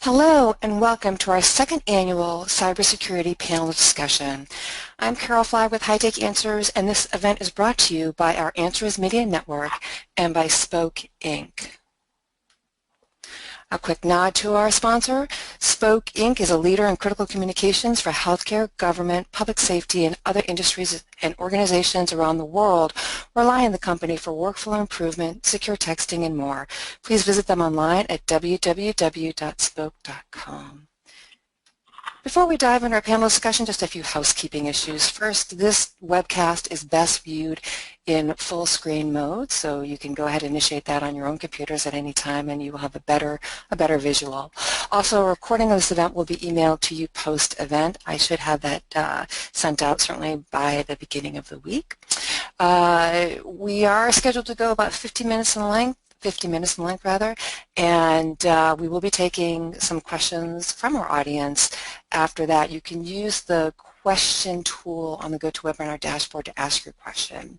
Hello and welcome to our second annual Cybersecurity panel discussion. I'm Carol Fly with High-Tech Answers, and this event is brought to you by our Answers Media Network and by Spoke Inc. A quick nod to our sponsor. Spoke Inc. is a leader in critical communications for healthcare, government, public safety, and other industries and organizations around the world rely on the company for workflow improvement, secure texting, and more. Please visit them online at www.spoke.com. Before we dive into our panel discussion, just a few housekeeping issues. First, this webcast is best viewed in full screen mode, so you can go ahead and initiate that on your own computers at any time and you will have a better visual. Also, a recording of this event will be emailed to you post-event. I should have that sent out certainly by the beginning of the week. We are scheduled to go about 50 minutes in length, and we will be taking some questions from our audience. After that, you can use the question tool on the GoToWebinar dashboard to ask your question.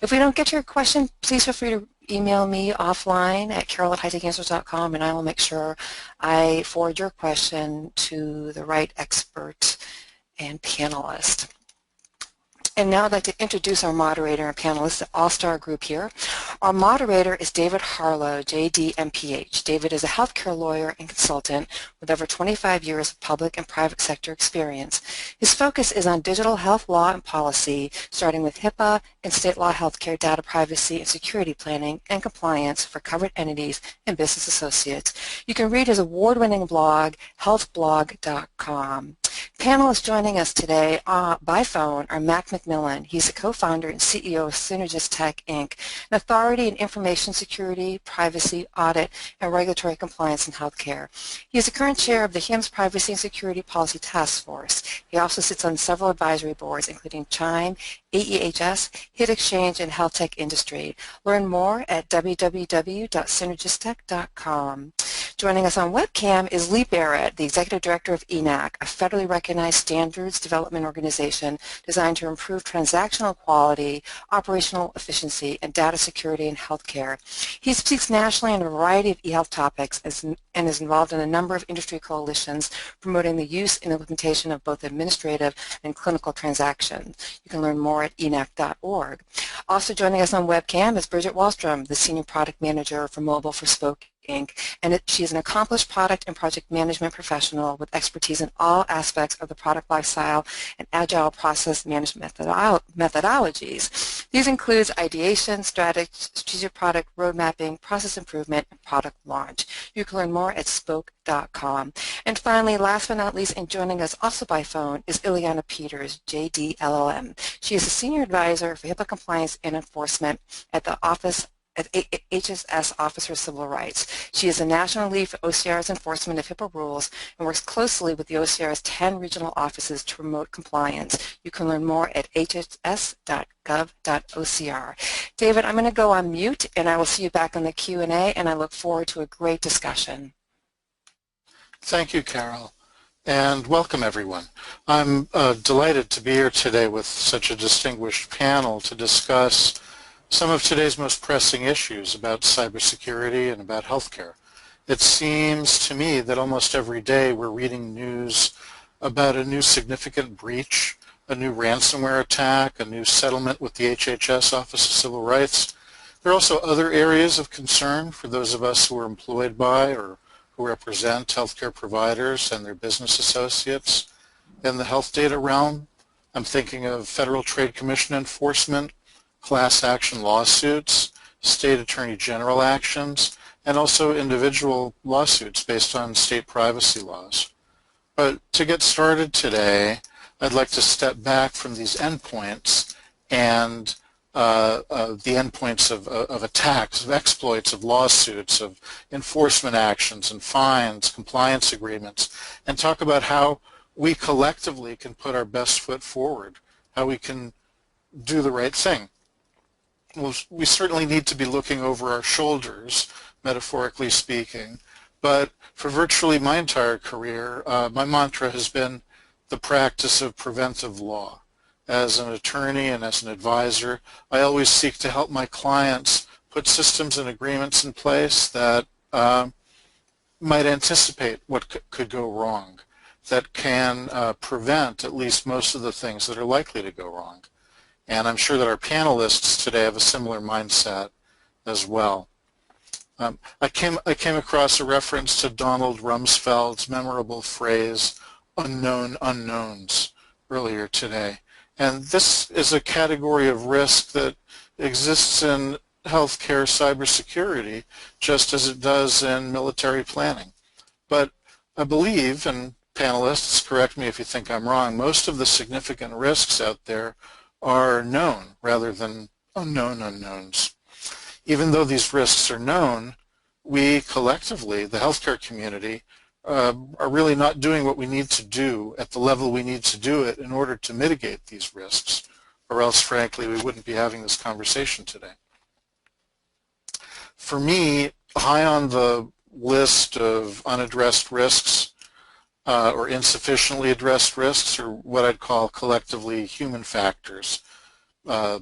If we don't get to your question, please feel free to email me offline at carol@hightechanswers.com, and I will make sure I forward your question to the right expert and panelist. And now I'd like to introduce our moderator and panelists, the all-star group here. Our moderator is David Harlow, JD, MPH. David is a healthcare lawyer and consultant with over 25 years of public and private sector experience. His focus is on digital health law and policy, starting with Hipaa and state law healthcare data privacy and security planning and compliance for covered entities and business associates. You can read his award-winning blog, healthblog.com. Panelists joining us today by phone are Mac McMillan. He's the co-founder and CEO of Synergist Tech, Inc., an authority in information security, privacy, audit, and regulatory compliance in healthcare. He is the current chair of the HIMSS Privacy and Security Policy Task Force. He also sits on several advisory boards, including Chime, AEHS, Hit Exchange, and Health Tech Industry. Learn more at www.synergisttech.com. Joining us on webcam is Lee Barrett, the Executive Director of ENAC, a federally recognized standards development organization designed to improve transactional quality, operational efficiency, and data security in healthcare. He speaks nationally on a variety of e-health topics and is involved in a number of industry coalitions promoting the use and implementation of both administrative and clinical transactions. You can learn more at enac.org. Also joining us on webcam is Bridget Wallstrom, the Senior Product Manager for Mobile for Spoke Inc., and she is an accomplished product and project management professional with expertise in all aspects of the product lifecycle and agile process management methodologies. These include ideation, strategic product road mapping, process improvement, and product launch. You can learn more at spoke.com. And finally, last but not least, and joining us also by phone is Ileana Peters, JD LLM. She is a Senior Advisor for HIPAA Compliance and Enforcement at the HSS Office for Civil Rights. She is a national lead for OCR's enforcement of HIPAA rules and works closely with the OCR's 10 regional offices to promote compliance. You can learn more at hss.gov.ocr. David, I'm going to go on mute, and I will see you back on the Q&A, and I look forward to a great discussion. Thank you, Carol, and welcome, everyone. I'm delighted to be here today with such a distinguished panel to discuss some of today's most pressing issues about cybersecurity and about healthcare. It seems to me that almost every day we're reading news about a new significant breach, a new ransomware attack, a new settlement with the HHS Office of Civil Rights. There are also other areas of concern for those of us who are employed by or who represent healthcare providers and their business associates in the health data realm. I'm thinking of Federal Trade Commission enforcement, class action lawsuits, state attorney general actions, and also individual lawsuits based on state privacy laws. But to get started today, I'd like to step back from these endpoints and the endpoints of attacks, of exploits, of lawsuits, of enforcement actions and fines, compliance agreements, and talk about how we collectively can put our best foot forward, how we can do the right thing. Well, we certainly need to be looking over our shoulders, metaphorically speaking, but for virtually my entire career, my mantra has been the practice of preventive law. As an attorney and as an advisor, I always seek to help my clients put systems and agreements in place that might anticipate what could go wrong, that can prevent at least most of the things that are likely to go wrong. And I'm sure that our panelists today have a similar mindset as well. I came across a reference to Donald Rumsfeld's memorable phrase, unknown unknowns, earlier today. And this is a category of risk that exists in healthcare cybersecurity just as it does in military planning. But I believe, and panelists, correct me if you think I'm wrong, most of the significant risks out there are known rather than unknown unknowns. Even though these risks are known, we collectively, the healthcare community, are really not doing what we need to do at the level we need to do it in order to mitigate these risks, or else, frankly, we wouldn't be having this conversation today. For me, high on the list of unaddressed risks or insufficiently addressed risks are what I'd call collectively human factors.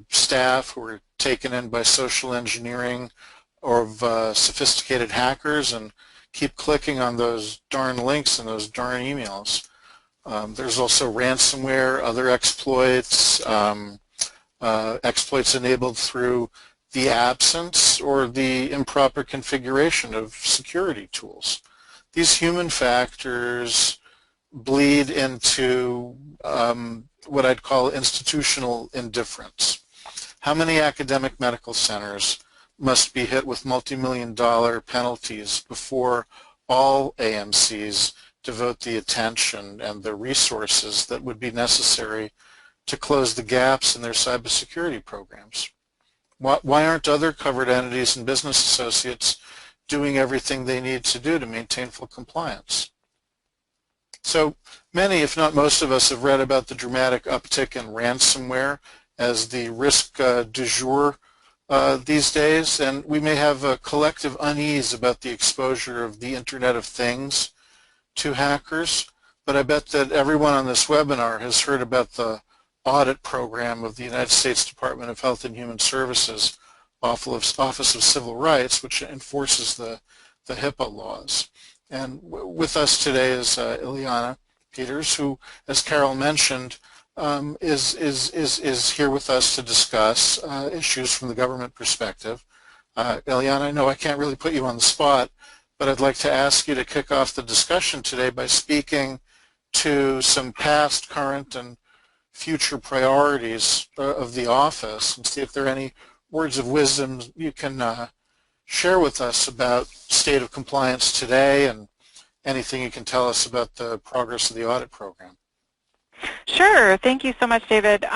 Staff who are taken in by social engineering or sophisticated hackers and keep clicking on those darn links and those darn emails. There's also ransomware, other exploits, exploits enabled through the absence or the improper configuration of security tools. These human factors bleed into what I'd call institutional indifference. How many academic medical centers must be hit with multi-million-dollar penalties before all AMCs devote the attention and the resources that would be necessary to close the gaps in their cybersecurity programs? Why aren't other covered entities and business associates doing everything they need to do to maintain full compliance? So many, if not most of us, have read about the dramatic uptick in ransomware as the risk du jour these days, and we may have a collective unease about the exposure of the Internet of Things to hackers, but I bet that everyone on this webinar has heard about the audit program of the United States Department of Health and Human Services Office of Civil Rights, which enforces the Hipaa laws. And with us today is Ileana Peters, who, as Carol mentioned, is here with us to discuss issues from the government perspective. Ileana, I know I can't really put you on the spot, but I'd like to ask you to kick off the discussion today by speaking to some past, current, and future priorities of the office, and see if there are any words of wisdom you can share with us about state of compliance today and anything you can tell us about the progress of the audit program. Sure. Thank you so much, David.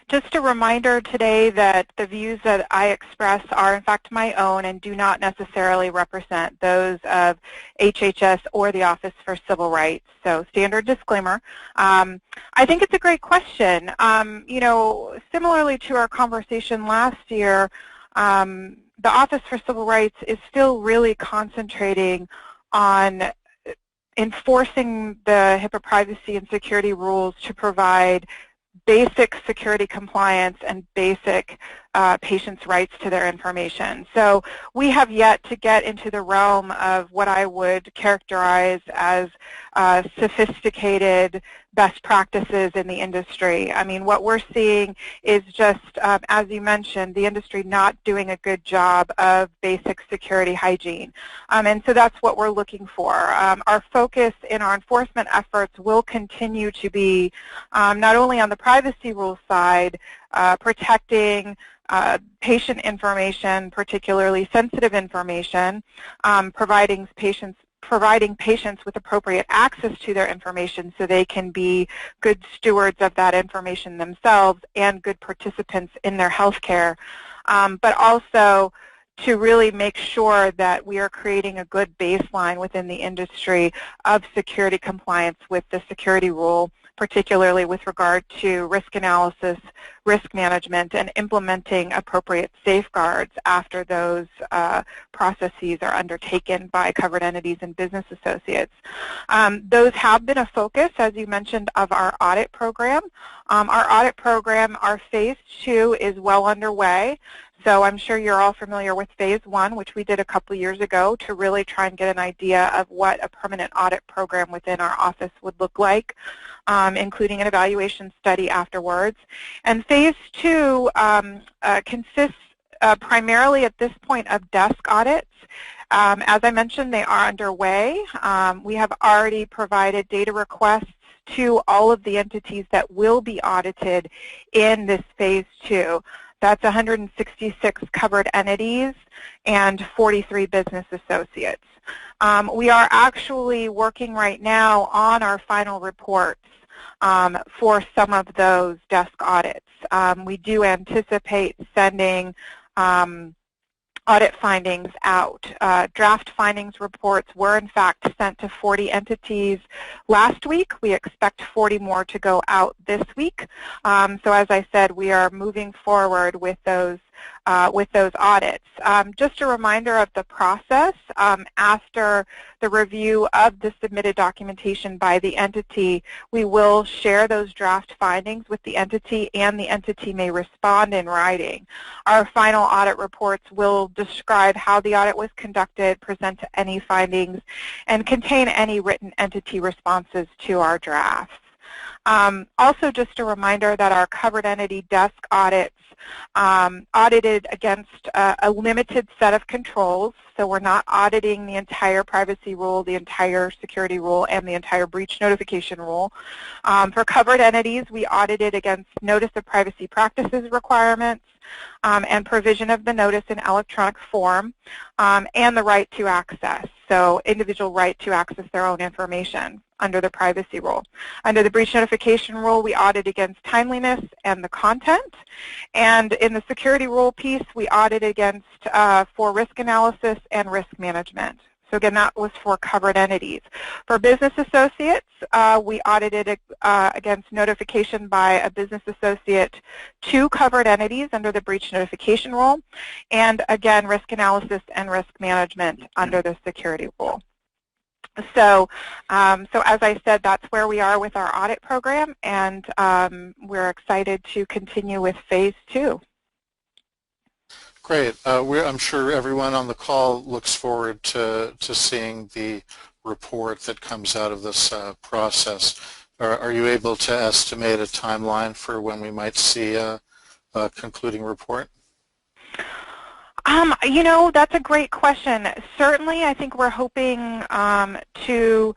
Just a reminder today that the views that I express are in fact my own and do not necessarily represent those of HHS or the Office for Civil Rights. So standard disclaimer. I think it's a great question. You know, similarly to our conversation last year, the Office for Civil Rights is still really concentrating on enforcing the HIPAA privacy and security rules to provide basic security compliance and basic patients' rights to their information. So we have yet to get into the realm of what I would characterize as sophisticated best practices in the industry. I mean, what we're seeing is just, as you mentioned, the industry not doing a good job of basic security hygiene. And so that's what we're looking for. Our focus in our enforcement efforts will continue to be not only on the privacy rules side, protecting patient information, particularly sensitive information, providing patients with appropriate access to their information so they can be good stewards of that information themselves and good participants in their health care, but also to really make sure that we are creating a good baseline within the industry of security compliance with the security rule, particularly with regard to risk analysis, risk management, and implementing appropriate safeguards after those processes are undertaken by covered entities and business associates. Those have been a focus, as you mentioned, of our audit program. Our audit program, our phase 2, is well underway. So I'm sure you're all familiar with phase one, which we did a couple years ago to really try and get an idea of what a permanent audit program within our office would look like, including an evaluation study afterwards. And phase two consists primarily at this point of desk audits. As I mentioned, they are underway. We have already provided data requests to all of the entities that will be audited in this phase two. That's 166 covered entities and 43 business associates. We are actually working right now on our final reports for some of those desk audits. We do anticipate sending audit findings out. Draft findings reports were in fact sent to 40 entities last week. We expect 40 more to go out this week. So as I said, we are moving forward with those audits. Just a reminder of the process. After the review of the submitted documentation by the entity, we will share those draft findings with the entity, and the entity may respond in writing. Our final audit reports will describe how the audit was conducted, present any findings, and contain any written entity responses to our drafts. Also, just a reminder that our covered entity desk audits audited against a limited set of controls, so we're not auditing the entire privacy rule, the entire security rule, and the entire breach notification rule. For covered entities, we audited against notice of privacy practices requirements and provision of the notice in electronic form, and the right to access, so individual right to access their own information under the privacy rule. Under the breach notification rule, we audit against timeliness and the content. And in the security rule piece, we audit against for risk analysis and risk management. So again, that was for covered entities. For business associates, we audited against notification by a business associate to covered entities under the breach notification rule, and again, risk analysis and risk management under the security rule. So, as I said, that's where we are with our audit program, and we're excited to continue with phase two. Great. I'm sure everyone on the call looks forward to seeing the report that comes out of this process. Are you able to estimate a timeline for when we might see a concluding report? You know, that's a great question. Certainly, I think we're hoping to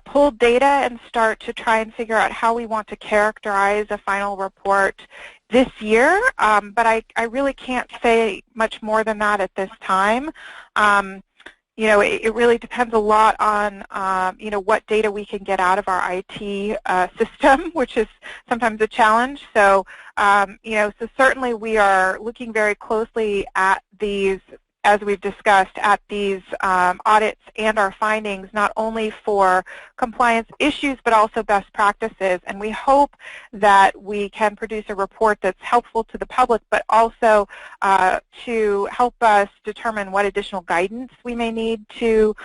pull data and start to try and figure out how we want to characterize a final report this year, but I really can't say much more than that at this time. You know, it really depends a lot on, you know, what data we can get out of our IT system, which is sometimes a challenge. So, you know, so certainly we are looking very closely at these, as we've discussed, at these audits and our findings, not only for compliance issues, but also best practices. And we hope that we can produce a report that's helpful to the public, but also to help us determine what additional guidance we may need to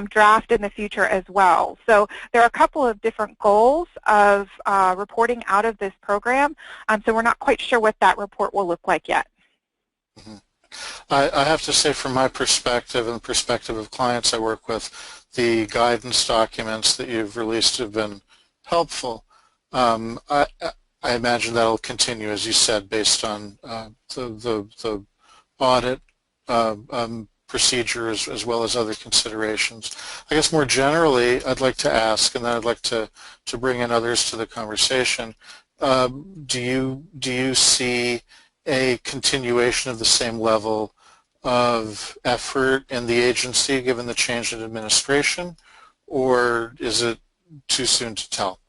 draft in the future as well. So there are a couple of different goals of reporting out of this program, so we're not quite sure what that report will look like yet. Mm-hmm. I have to say, from my perspective and the perspective of clients I work with, the guidance documents that you've released have been helpful. I imagine that will continue, as you said, based on the audit procedures as well as other considerations. I guess more generally, I'd like to ask, and then I'd like to bring in others to the conversation, do you see a continuation of the same level of effort in the agency given the change in administration, or is it too soon to tell?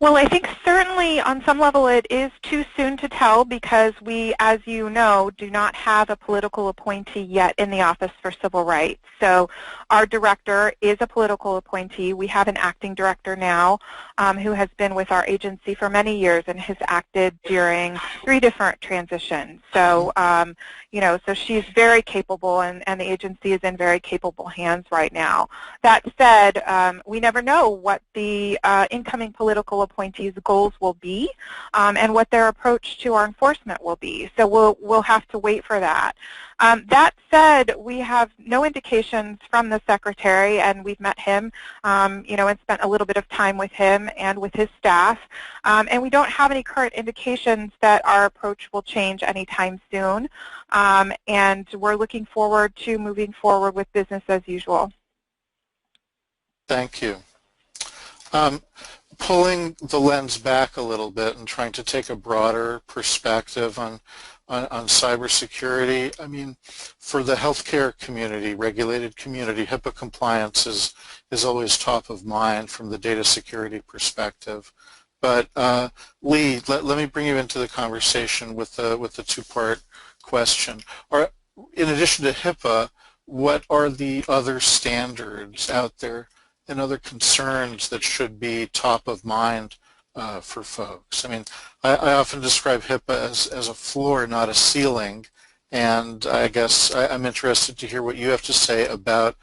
Well, I think certainly on some level it is too soon to tell because we, as you know, do not have a political appointee yet in the Office for Civil Rights. So our director is a political appointee. We have an acting director now. who has been with our agency for many years and has acted during 3 different transitions. So, so she's very capable, and the agency is in very capable hands right now. That said, we never know what the incoming political appointees' goals will be and what their approach to our enforcement will be. So we'll have to wait for that. That said, we have no indications from the Secretary, and we've met him, and spent a little bit of time with him and with his staff, and we don't have any current indications that our approach will change anytime soon, and we're looking forward to moving forward with business as usual. Thank you. Pulling the lens back a little bit and trying to take a broader perspective on cybersecurity, I mean, for the healthcare community, regulated community, HIPAA compliance is always top of mind from the data security perspective. But Lee, let me bring you into the conversation with the two-part question. In addition to HIPAA, what are the other standards out there and other concerns that should be top of mind for folks? I mean, I often describe HIPAA as a floor, not a ceiling, and I guess I'm interested to hear what you have to say about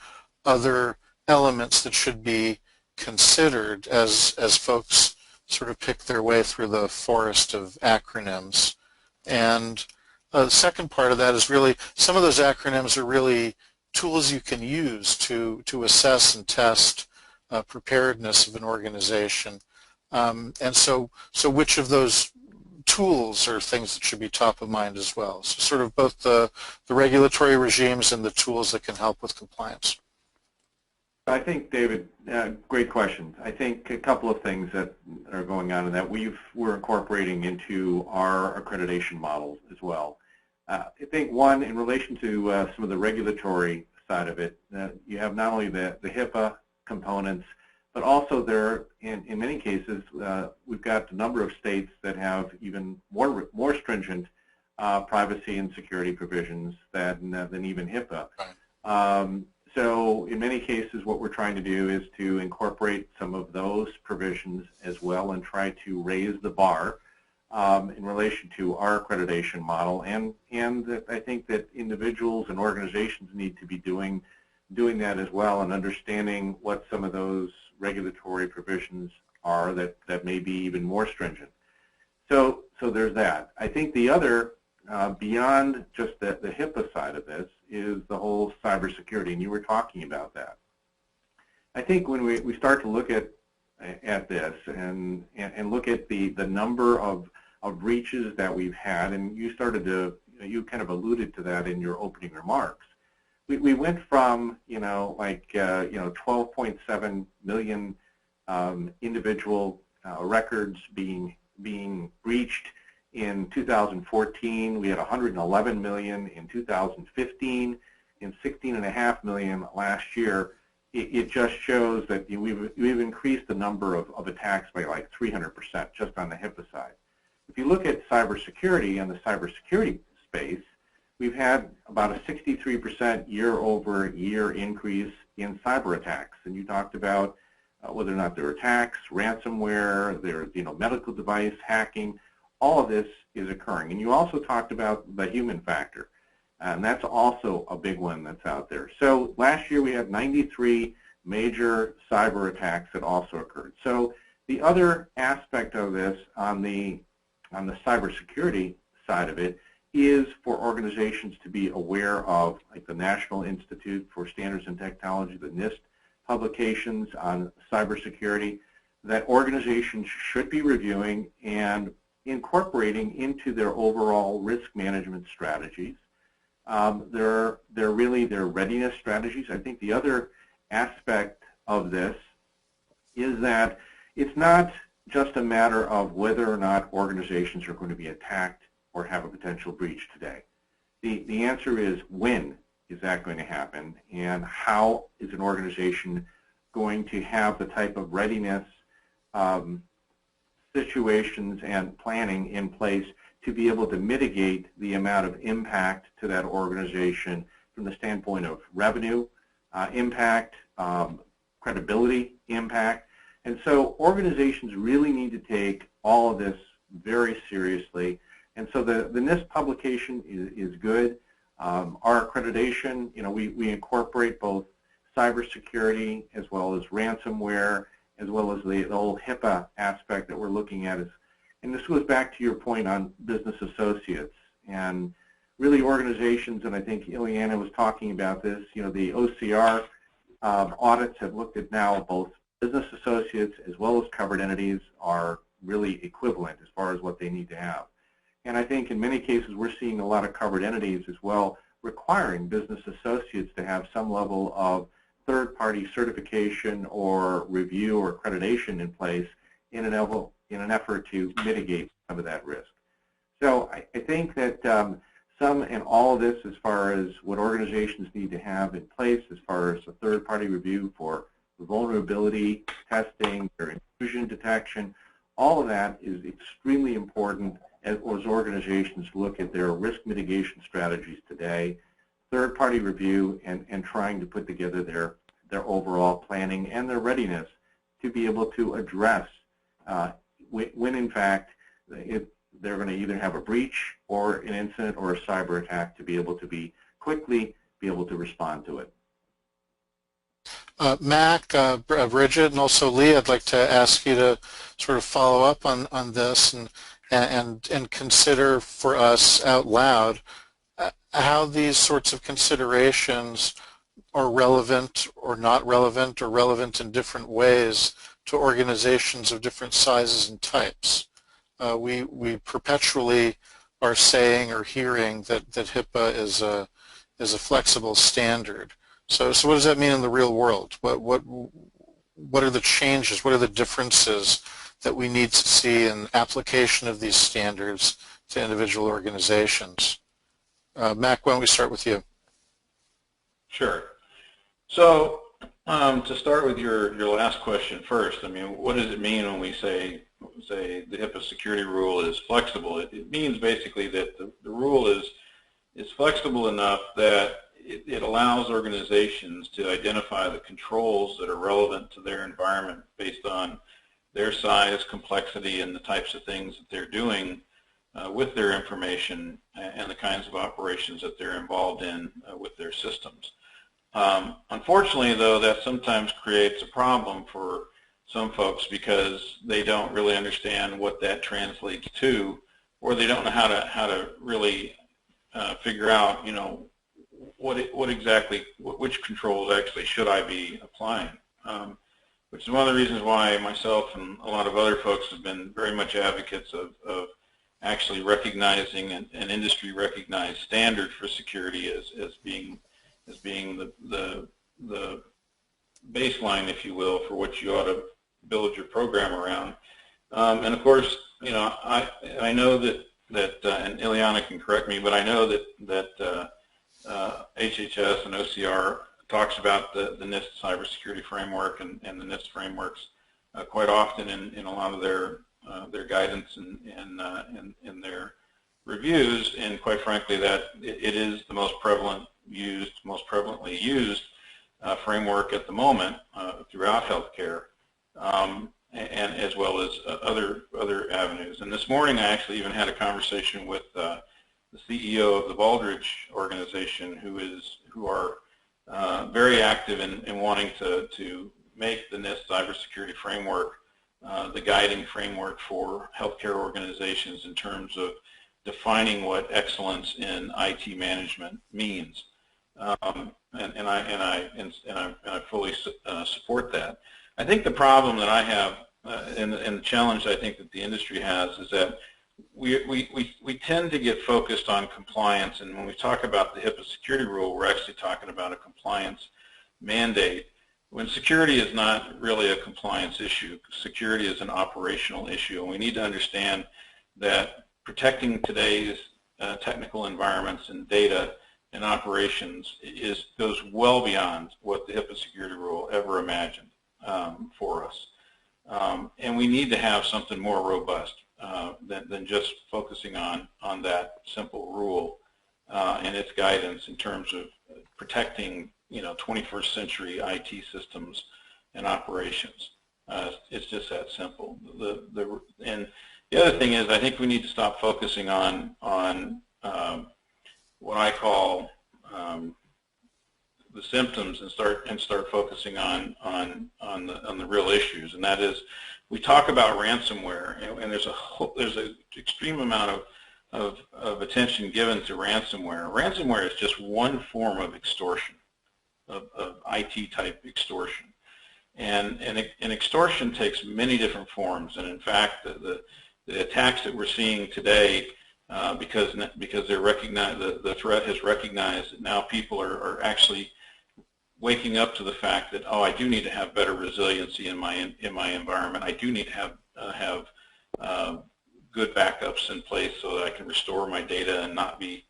other elements that should be considered as folks sort of pick their way through the forest of acronyms. And the second part of that is really, some of those acronyms are really tools you can use to assess and test preparedness of an organization. And so which of those tools are things that should be top of mind as well? So sort of both the regulatory regimes and the tools that can help with compliance. I think, David, great questions. I think a couple of things that are going on in that we're incorporating into our accreditation models as well. I think one, in relation to some of the regulatory side of it, you have not only the HIPAA components, but also there, in many cases, we've got a number of states that have even more stringent privacy and security provisions than even HIPAA. Right. So in many cases, what we're trying to do is to incorporate some of those provisions as well and try to raise the bar in relation to our accreditation model. And I think that individuals and organizations need to be doing that as well, and understanding what some of those regulatory provisions are that may be even more stringent. So there's that. I think the other, beyond just the HIPAA side of this, is the whole cybersecurity, and you were talking about that. I think when we start to look at this and look at the number of breaches that we've had, and you kind of alluded to that in your opening remarks. We went from 12.7 million individual records being breached in 2014. We had 111 million in 2015, and 16.5 million last year. It just shows that we've increased the number of attacks by like 300% just on the HIPAA side. If you look at cybersecurity and the cybersecurity space, we've had about a 63% year-over-year increase in cyber attacks. And you talked about whether or not they're attacks, ransomware, they're medical device hacking. All of this is occurring. And you also talked about the human factor, and that's also a big one that's out there. So last year we had 93 major cyber attacks that also occurred. So the other aspect of this on the cybersecurity side of it is for organizations to be aware of, like the National Institute for Standards and Technology, the Nist publications on cybersecurity, that organizations should be reviewing and incorporating into their overall risk management strategies. They're really their readiness strategies. I think the other aspect of this is that it's not just a matter of whether or not organizations are going to be attacked or have a potential breach today. The answer is, when is that going to happen, and how is an organization going to have the type of readiness situations and planning in place to be able to mitigate the amount of impact to that organization from the standpoint of revenue impact, credibility impact, And so organizations really need to take all of this very seriously. And so the Nist publication is good. Our accreditation, we incorporate both cybersecurity as well as ransomware, as well as the whole Hipaa aspect that we're looking at. And this goes back to your point on business associates. And really organizations, and I think Ileana was talking about this, the OCR audits have looked at now both business associates as well as covered entities are really equivalent as far as what they need to have. And I think in many cases we're seeing a lot of covered entities as well requiring business associates to have some level of third-party certification or review or accreditation in place in an effort to mitigate some of that risk. So I think that some and all of this as far as what organizations need to have in place as far as a third-party review for vulnerability testing, their intrusion detection, all of that is extremely important as organizations look at their risk mitigation strategies today, third-party review, and trying to put together their overall planning and their readiness to be able to address when in fact they're going to either have a breach or an incident or a cyber attack to be able to quickly be able to respond to it. Mac, Bridget, and also Lee, I'd like to ask you to sort of follow up on this and consider for us out loud how these sorts of considerations are relevant or not relevant or relevant in different ways to organizations of different sizes and types. We perpetually are saying or hearing that Hipaa is a flexible standard. So what does that mean in the real world? What are the changes? What are the differences that we need to see in application of these standards to individual organizations? Mac, why don't we start with you? Sure. So to start with your last question first, I mean, what does it mean when we say the Hipaa security rule is flexible? It means basically that the rule is flexible enough that it allows organizations to identify the controls that are relevant to their environment based on their size, complexity, and the types of things that they're doing with their information and the kinds of operations that they're involved in with their systems. Unfortunately, though, that sometimes creates a problem for some folks because they don't really understand what that translates to, or they don't know how to really figure out, which controls actually should I be applying. Which is one of the reasons why myself and a lot of other folks have been very much advocates of actually recognizing an industry recognized standard for security as being the baseline, if you will, for what you ought to build your program around. And of course, I know that and Ileana can correct me, but I know that HHS and OCR talks about the Nist cybersecurity framework and the Nist frameworks quite often in a lot of their guidance and in their reviews, and quite frankly that it is the most prevalently used framework at the moment throughout healthcare, and as well as other avenues. And this morning I actually even had a conversation with the CEO of the Baldrige organization, who are very active in wanting to make the Nist cybersecurity framework the guiding framework for healthcare organizations in terms of defining what excellence in IT management means, and I fully support that. I think the problem that I have and the challenge I think that the industry has is that we tend to get focused on compliance, and when we talk about the Hipaa security rule, we're actually talking about a compliance mandate, when security is not really a compliance issue. Security is an operational issue, and we need to understand that protecting today's technical environments and data and operations goes well beyond what the Hipaa security rule ever imagined for us. And we need to have something more robust than just focusing on that simple rule and its guidance in terms of protecting 21st century IT systems and operations. It's just that simple. And the other thing is, I think we need to stop focusing on what I call the symptoms and start focusing on the real issues. And that is, we talk about ransomware, and there's an extreme amount of attention given to ransomware. Ransomware is just one form of extortion, of IT type extortion. And extortion takes many different forms, and in fact, the attacks that we're seeing today, because they're the threat has recognized that now people are actually waking up to the fact that, oh, I do need to have better resiliency in my environment. I do need to have good backups in place so that I can restore my data and not be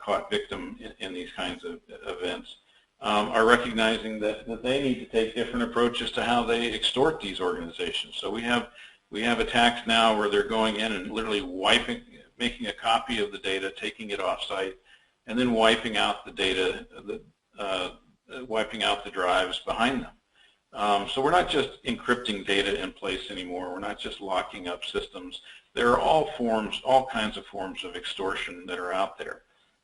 caught victim in these kinds of events. Are recognizing that they need to take different approaches to how they extort these organizations. So we have attacks now where they're going in and literally making a copy of the data, taking it offsite, and then wiping out the data, wiping out the drives behind them. So we're not just encrypting data in place anymore. We're not just locking up systems. There are all kinds of forms of extortion that are out there.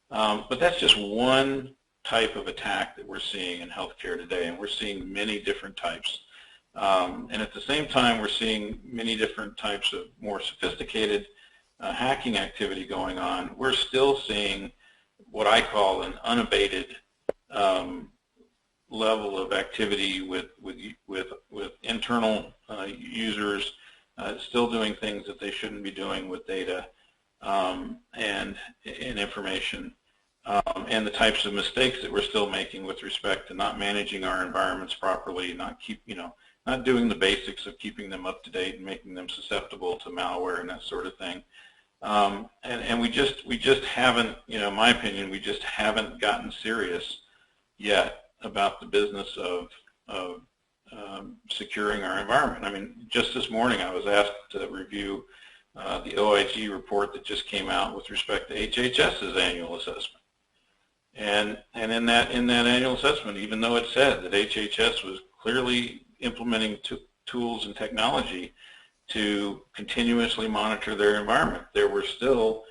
But that's just one type of attack that we're seeing in healthcare today, and we're seeing many different types. And at the same time, we're seeing many different types of more sophisticated hacking activity going on. We're still seeing what I call an unabated level of activity with internal users still doing things that they shouldn't be doing with data and information. And the types of mistakes that we're still making with respect to not managing our environments properly, not doing the basics of keeping them up to date and making them susceptible to malware and that sort of thing. And we just haven't, in my opinion, we just haven't gotten serious yet about the business of securing our environment. I mean, just this morning I was asked to review the OIG report that just came out with respect to HHS's annual assessment. And in that annual assessment, even though it said that HHS was clearly implementing tools and technology to continuously monitor their environment, there were still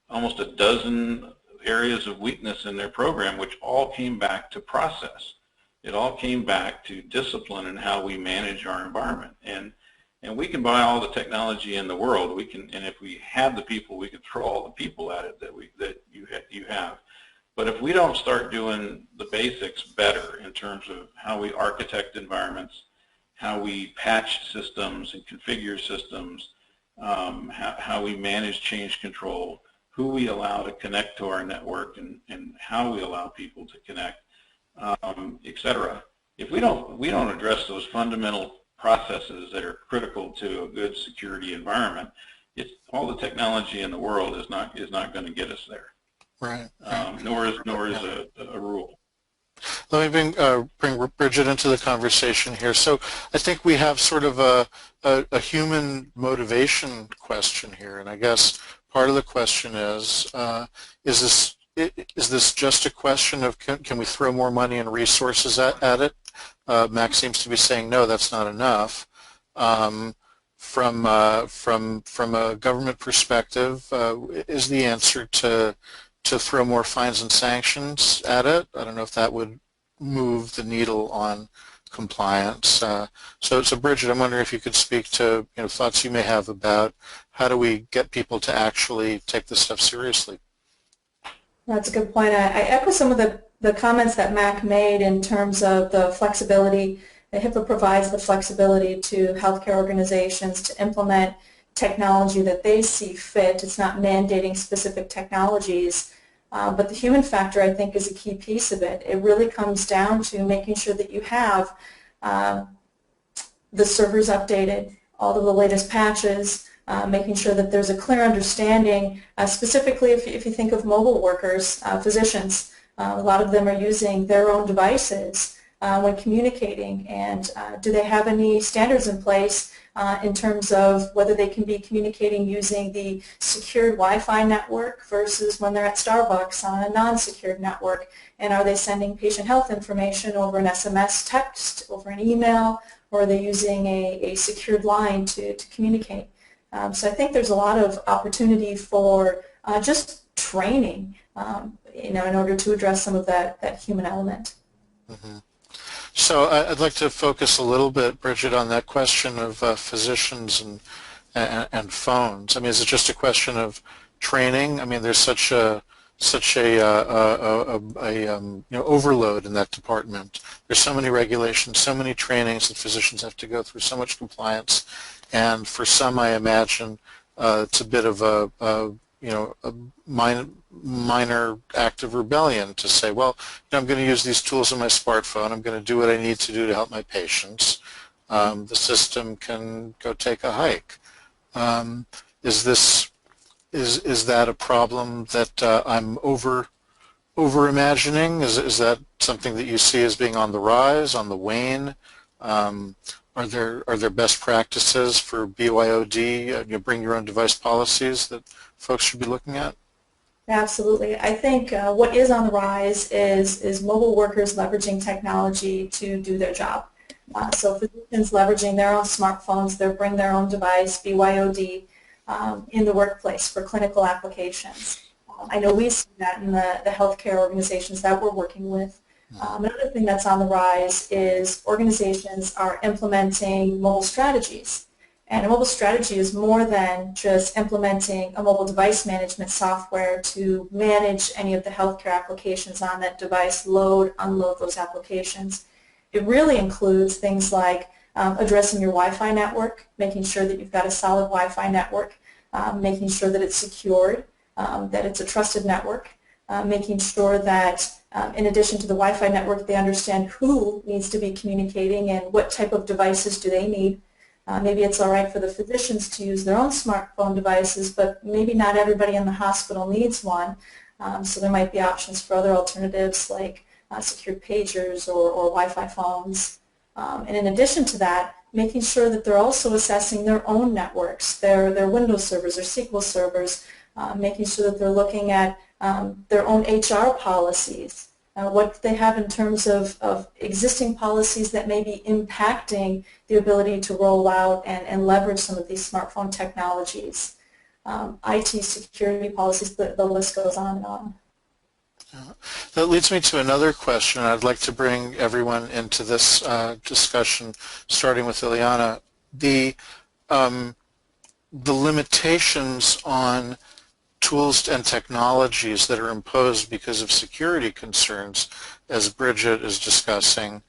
almost a dozen areas of weakness in their program, which all came back to process. It all came back to discipline and how we manage our environment. And we can buy all the technology in the world. And if we had the people, we could throw all the people at it that you have. But if we don't start doing the basics better in terms of how we architect environments, how we patch systems and configure systems, how we manage change control, who we allow to connect to our network, and how we allow people to connect, etc. If we don't address those fundamental processes that are critical to a good security environment, all the technology in the world is not going to get us there. Right. Nor is a rule. Let me bring Bridget into the conversation here. So I think we have sort of a human motivation question here, and I guess part of the question is this just a question of can we throw more money and resources at it? Max seems to be saying no, that's not enough. From a government perspective, is the answer to throw more fines and sanctions at it? I don't know if that would move the needle on compliance. So Bridget, I'm wondering if you could speak to thoughts you may have about how do we get people to actually take this stuff seriously. That's a good point. I echo some of the comments that Mac made in terms of the flexibility. The HIPAA provides the flexibility to healthcare organizations to implement technology that they see fit. It's not mandating specific technologies, but the human factor, I think, is a key piece of it. It really comes down to making sure that you have the servers updated, all of the latest patches, making sure that there's a clear understanding, specifically if you think of mobile workers, physicians. A lot of them are using their own devices when communicating, and do they have any standards in place in terms of whether they can be communicating using the secured Wi-Fi network versus when they're at Starbucks on a non-secured network, and are they sending patient health information over an SMS text, over an email, or are they using a secured line to communicate? So I think there's a lot of opportunity for just training, in order to address some of that human element. Mm-hmm. So I'd like to focus a little bit, Bridget, on that question of physicians and phones. I mean, is it just a question of training? I mean, there's such a overload in that department. There's so many regulations, so many trainings that physicians have to go through, so much compliance, and for some, I imagine it's a bit of a minor act of rebellion to say, well, I'm going to use these tools on my smartphone. I'm going to do what I need to do to help my patients. The system can go take a hike. Is that a problem that I'm over imagining? Is that something that you see as being on the rise, on the wane? Are there best practices for BYOD, bring your own device policies that folks should be looking at? Absolutely. I think what is on the rise is mobile workers leveraging technology to do their job. So physicians leveraging their own smartphones, they bring their own device, BYOD, in the workplace for clinical applications. I know we see that in the healthcare organizations that we're working with. Another thing that's on the rise is organizations are implementing mobile strategies. And a mobile strategy is more than just implementing a mobile device management software to manage any of the healthcare applications on that device, load, unload those applications. It really includes things like addressing your Wi-Fi network, making sure that you've got a solid Wi-Fi network, making sure that it's secured, that it's a trusted network, making sure that in addition to the Wi-Fi network, they understand who needs to be communicating and what type of devices do they need. Maybe it's all right for the physicians to use their own smartphone devices, but maybe not everybody in the hospital needs one. So there might be options for other alternatives like secured pagers or Wi-Fi phones. And in addition to that, making sure that they're also assessing their own networks, their Windows servers or SQL servers, making sure that they're looking at their own HR policies, what they have in terms of existing policies that may be impacting the ability to roll out and leverage some of these smartphone technologies, IT security policies, the list goes on and on. That leads me to another question. I'd like to bring everyone into this discussion, starting with Ileana. The limitations on tools and technologies that are imposed because of security concerns, as Bridget is discussing,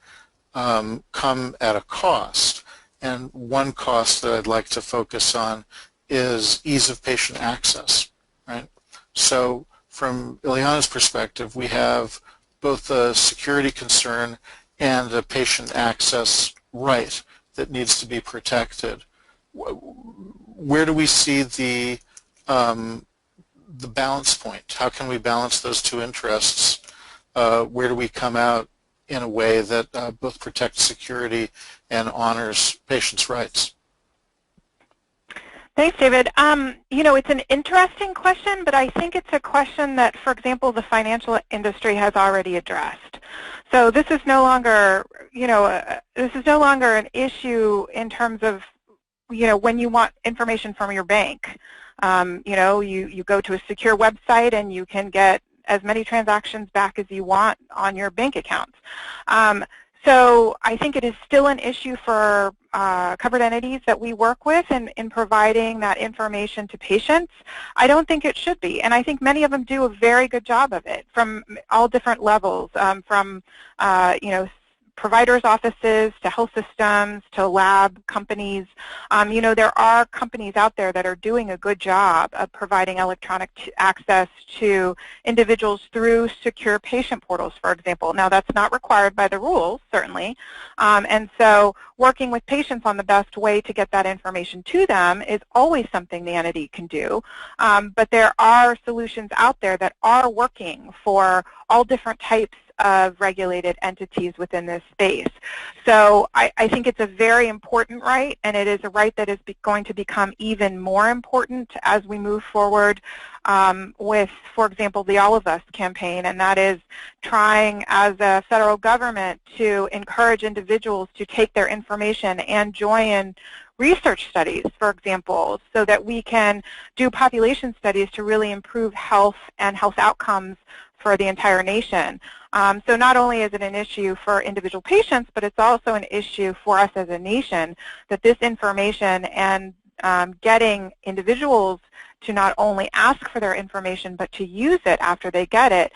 come at a cost. And one cost that I'd like to focus on is ease of patient access, right? So from Ileana's perspective, we have both a security concern and a patient access right that needs to be protected. Where do we see the balance point? How can we balance those two interests? Where do we come out in a way that both protects security and honors patients' rights? Thanks, David. It's an interesting question, but I think it's a question that, for example, the financial industry has already addressed. So this is no longer, an issue in terms of, when you want information from your bank. You go to a secure website and you can get as many transactions back as you want on your bank accounts. So I think it is still an issue for covered entities that we work with in providing that information to patients. I don't think it should be, and I think many of them do a very good job of it from all different levels, from providers' offices to health systems to lab companies. There are companies out there that are doing a good job of providing electronic access to individuals through secure patient portals, for example. Now, that's not required by the rules, certainly, and so working with patients on the best way to get that information to them is always something the entity can do, but there are solutions out there that are working for all different types of regulated entities within this space. So I think it's a very important right, and it is a right that is going to become even more important as we move forward with, for example, the All of Us campaign, and that is trying as a federal government to encourage individuals to take their information and join research studies, for example, so that we can do population studies to really improve health and health outcomes for the entire nation. So not only is it an issue for individual patients, but it's also an issue for us as a nation that this information and getting individuals to not only ask for their information but to use it after they get it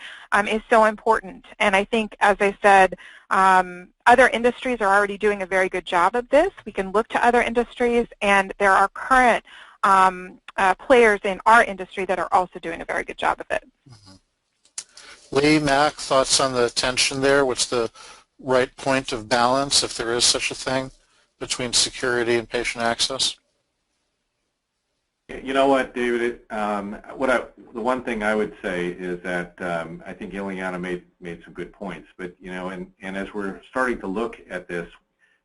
is so important. And I think, as I said, other industries are already doing a very good job of this. We can look to other industries, and there are current players in our industry that are also doing a very good job of it. Mm-hmm. Lee, Mac, thoughts on the tension there? What's the right point of balance, if there is such a thing, between security and patient access? You know what, David? The one thing I would say is that I think Ileana made some good points. But and as we're starting to look at this,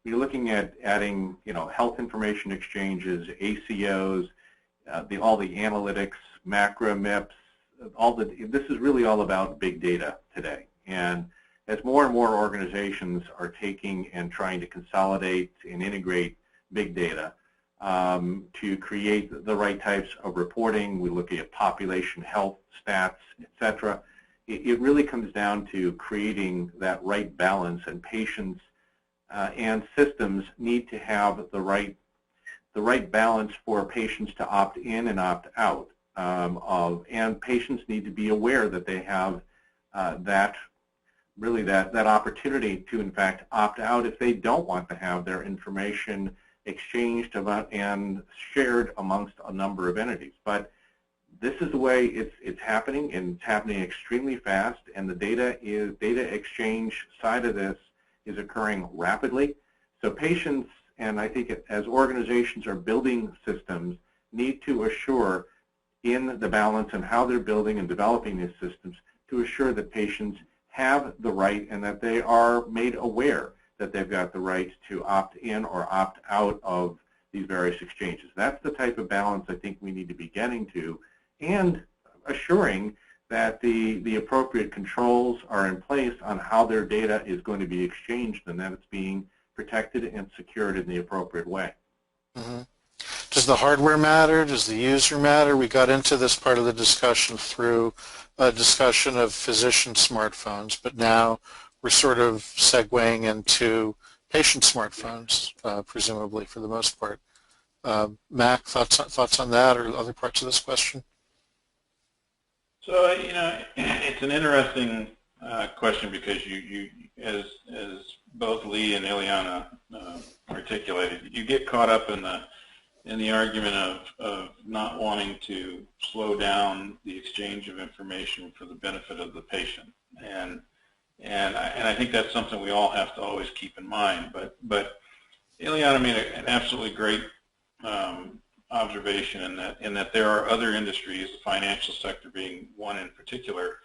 we're looking at adding health information exchanges, ACOs, all the analytics, macro MIPS, this is really all about big data today. And as more and more organizations are taking and trying to consolidate and integrate big data to create the right types of reporting, we look at population health stats, etc. It really comes down to creating that right balance, and patients and systems need to have the right balance for patients to opt in and opt out and patients need to be aware that they have that opportunity to in fact opt out if they don't want to have their information exchanged and shared amongst a number of entities. But this is the way it's happening, and it's happening extremely fast, and the data exchange side of this is occurring rapidly. So patients, and I think as organizations are building systems, need to assure in the balance and how they're building and developing these systems to assure that patients have the right and that they are made aware that they've got the right to opt in or opt out of these various exchanges. That's the type of balance I think we need to be getting to, and assuring that the appropriate controls are in place on how their data is going to be exchanged and that it's being protected and secured in the appropriate way. Mm-hmm. Does the hardware matter? Does the user matter? We got into this part of the discussion through a discussion of physician smartphones, but now we're sort of segueing into patient smartphones, presumably for the most part. Mac, thoughts on that or other parts of this question? So it's an interesting question because you as both Lee and Ileana articulated, you get caught up in the argument of not wanting to slow down the exchange of information for the benefit of the patient, and I think that's something we all have to always keep in mind. But Ileana made an absolutely great observation in that there are other industries, the financial sector being one in particular,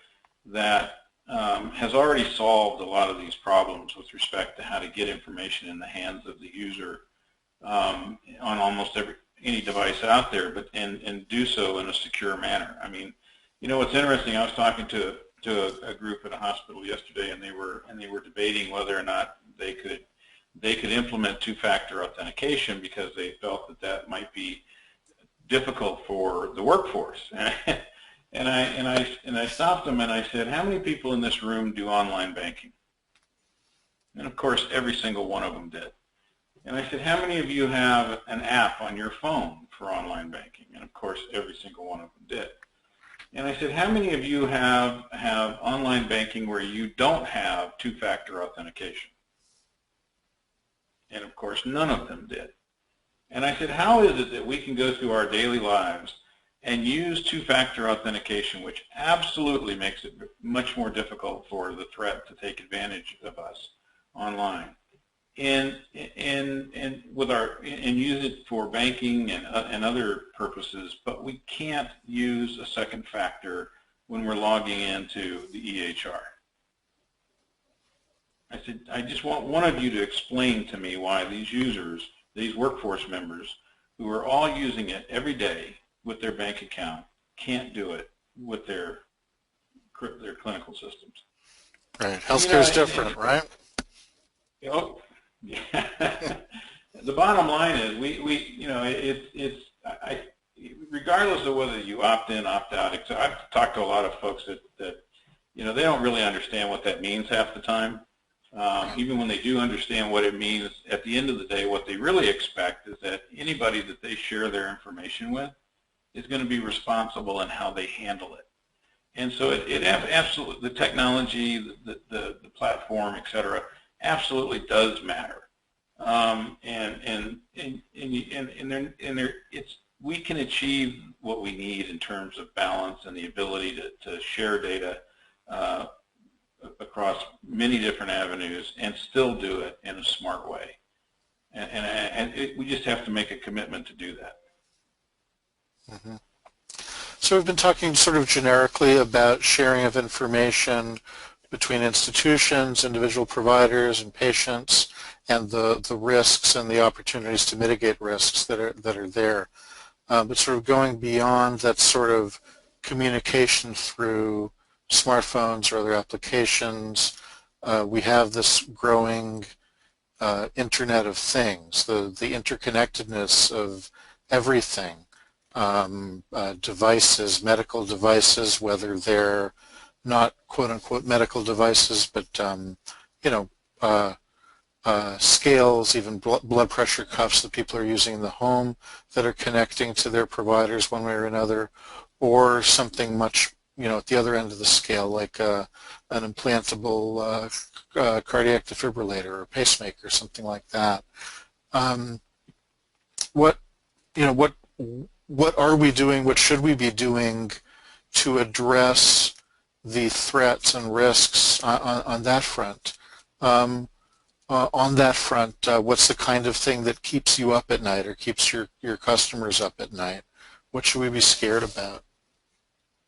that has already solved a lot of these problems with respect to how to get information in the hands of the user on almost any device out there, and do so in a secure manner. I mean, what's interesting, I was talking to a group at a hospital yesterday, and they were debating whether or not they could implement two-factor authentication because they felt that might be difficult for the workforce. And I stopped them and I said, how many people in this room do online banking? And of course, every single one of them did. And I said, how many of you have an app on your phone for online banking? And of course, every single one of them did. And I said, how many of you have online banking where you don't have two-factor authentication? And of course, none of them did. And I said, how is it that we can go through our daily lives and use two-factor authentication, which absolutely makes it much more difficult for the threat to take advantage of us online, and use it for banking and other purposes, but we can't use a second factor when we're logging into the EHR? I said, I just want one of you to explain to me why these users, these workforce members, who are all using it every day with their bank account, can't do it with their clinical systems. Right. Healthcare is different, right? Oh, yeah. The bottom line is, regardless of whether you opt in, opt out. I've talked to a lot of folks that they don't really understand what that means half the time. Even when they do understand what it means, at the end of the day, what they really expect is that anybody that they share their information with is going to be responsible in how they handle it. And so it absolutely, the technology, the platform, et cetera, absolutely does matter. We can achieve what we need in terms of balance and the ability to share data across many different avenues and still do it in a smart way. We just have to make a commitment to do that. Mm-hmm. So we've been talking sort of generically about sharing of information between institutions, individual providers, and patients, and the risks and the opportunities to mitigate risks that are there. But sort of going beyond that sort of communication through smartphones or other applications, we have this growing Internet of Things, the interconnectedness of everything. Devices, medical devices, whether they're not quote-unquote medical devices, but scales, even blood pressure cuffs that people are using in the home that are connecting to their providers one way or another, or something much at the other end of the scale, like an implantable cardiac defibrillator or pacemaker, something like that. What are we doing? What should we be doing to address the threats and risks on that front? On that front, what's the kind of thing that keeps you up at night or keeps your customers up at night? What should we be scared about?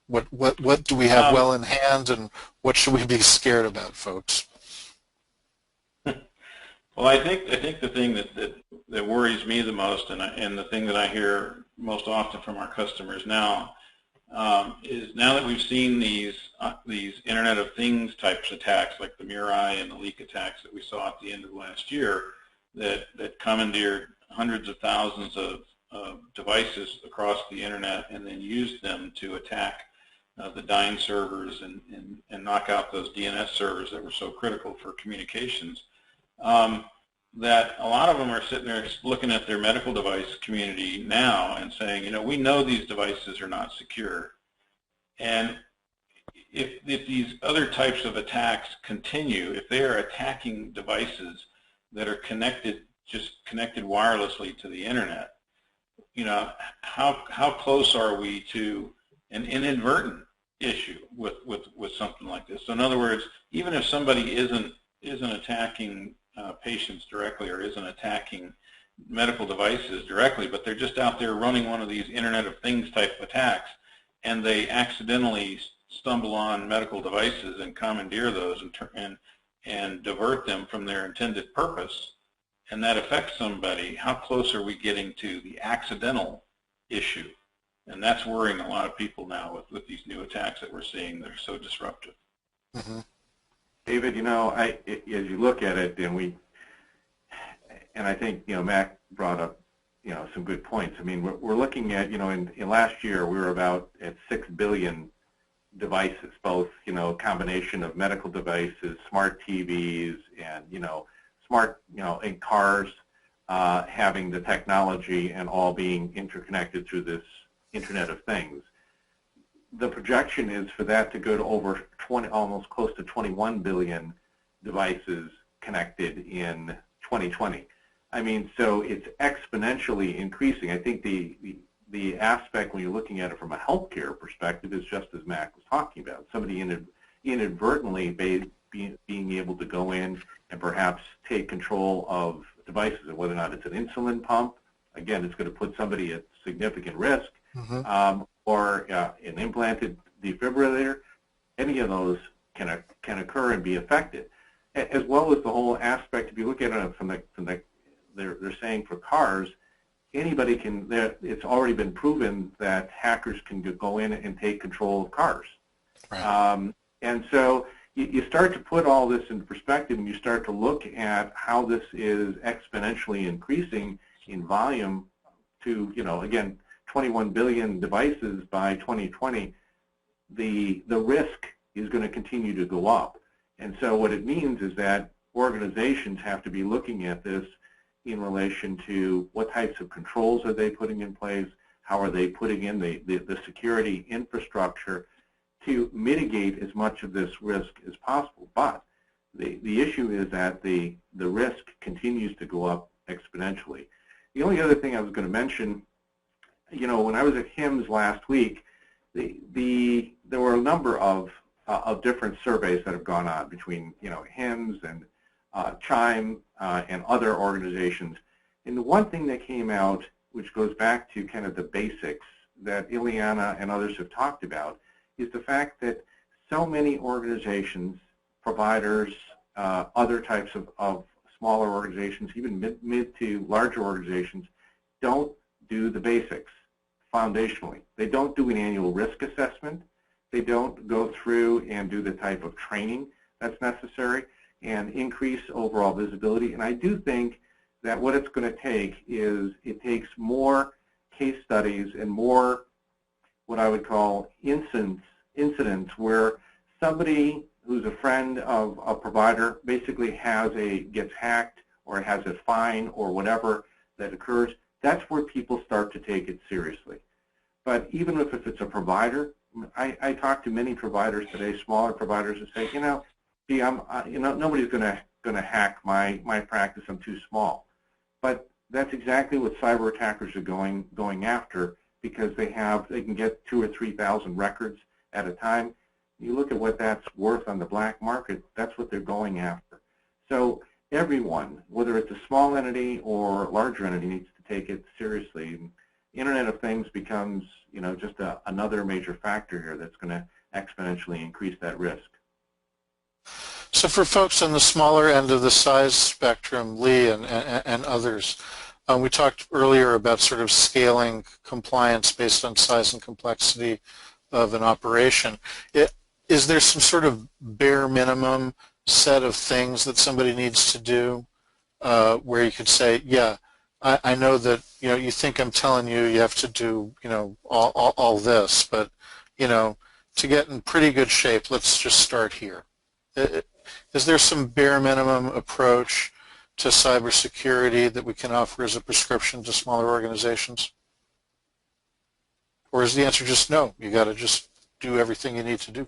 What do we have well in hand, and what should we be scared about, folks? Well, I think the thing that worries me the most, and the thing that I hear most often from our customers now, is now that we've seen these Internet of Things types attacks, like the Mirai and the leak attacks that we saw at the end of last year, that commandeered hundreds of thousands of devices across the internet and then used them to attack the dying servers and knock out those DNS servers that were so critical for communications. That a lot of them are sitting there looking at their medical device community now and saying, we know these devices are not secure. And if these other types of attacks continue, if they are attacking devices that are connected wirelessly to the internet, how close are we to an inadvertent issue with something like this? So in other words, even if somebody isn't attacking patients directly or isn't attacking medical devices directly, but they're just out there running one of these Internet of Things type attacks, and they accidentally stumble on medical devices and commandeer those and divert them from their intended purpose, and that affects somebody, how close are we getting to the accidental issue? And that's worrying a lot of people now with these new attacks that we're seeing that are so disruptive. Mm-hmm. David, as you look at it, and I think Mac brought up some good points. I mean, we're looking at in last year we were about at 6 billion devices, both combination of medical devices, smart TVs, and smart in cars having the technology and all being interconnected through this Internet of Things. The projection is for that to go to over almost close to 21 billion devices connected in 2020. I mean, so it's exponentially increasing. I think the aspect when you're looking at it from a healthcare perspective is just as Mac was talking about. Somebody inadvertently being able to go in and perhaps take control of devices, and whether or not it's an insulin pump. Again, it's going to put somebody at significant risk. Mm-hmm. Or an implanted defibrillator. Any of those can occur and be affected. as well as the whole aspect. If you look at it from they're saying for cars, anybody can. It's already been proven that hackers can go in and take control of cars. Right. And so you start to put all this into perspective, and you start to look at how this is exponentially increasing in volume to, again, 21 billion devices by 2020. The risk is going to continue to go up. And so what it means is that organizations have to be looking at this in relation to what types of controls are they putting in place, how are they putting in the security infrastructure to mitigate as much of this risk as possible. But the issue is that the risk continues to go up exponentially. The only other thing I was going to mention, when I was at HIMSS last week, there were a number of different surveys that have gone on between HIMSS and Chime and other organizations. And the one thing that came out, which goes back to kind of the basics that Ileana and others have talked about, is the fact that so many organizations, providers, other types of smaller organizations, even mid to larger organizations, don't do the basics foundationally. They don't do an annual risk assessment. They don't go through and do the type of training that's necessary and increase overall visibility. And I do think that what it's going to take is it takes more case studies and more what I would call incidents where somebody who's a friend of a provider basically gets hacked or has a fine or whatever that occurs. That's where people start to take it seriously. But even if it's a provider, I talk to many providers today, smaller providers, that say, gee, nobody's going to hack my practice. I'm too small. But that's exactly what cyber attackers are going after, because they can get 2,000 or 3,000 records at a time. You look at what that's worth on the black market. That's what they're going after. So everyone, whether it's a small entity or a larger entity, needs to take it seriously. Internet of Things becomes, just another major factor here that's going to exponentially increase that risk. So for folks on the smaller end of the size spectrum, Lee and others, we talked earlier about sort of scaling compliance based on size and complexity of an operation. Is there some sort of bare minimum set of things that somebody needs to do where you could say, yeah, I know that you think I'm telling you have to do all this, but to get in pretty good shape, let's just start here. Is there some bare minimum approach to cybersecurity that we can offer as a prescription to smaller organizations? Or is the answer just no? You got to just do everything you need to do?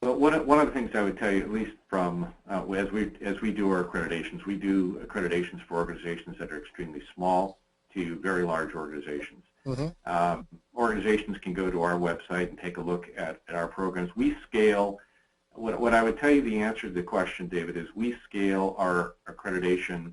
Well, one of the things I would tell you, at least from as we do our accreditations, we do accreditations for organizations that are extremely small to very large organizations. Mm-hmm. Organizations can go to our website and take a look at our programs. We scale. What I would tell you the answer to the question, David, is we scale our accreditation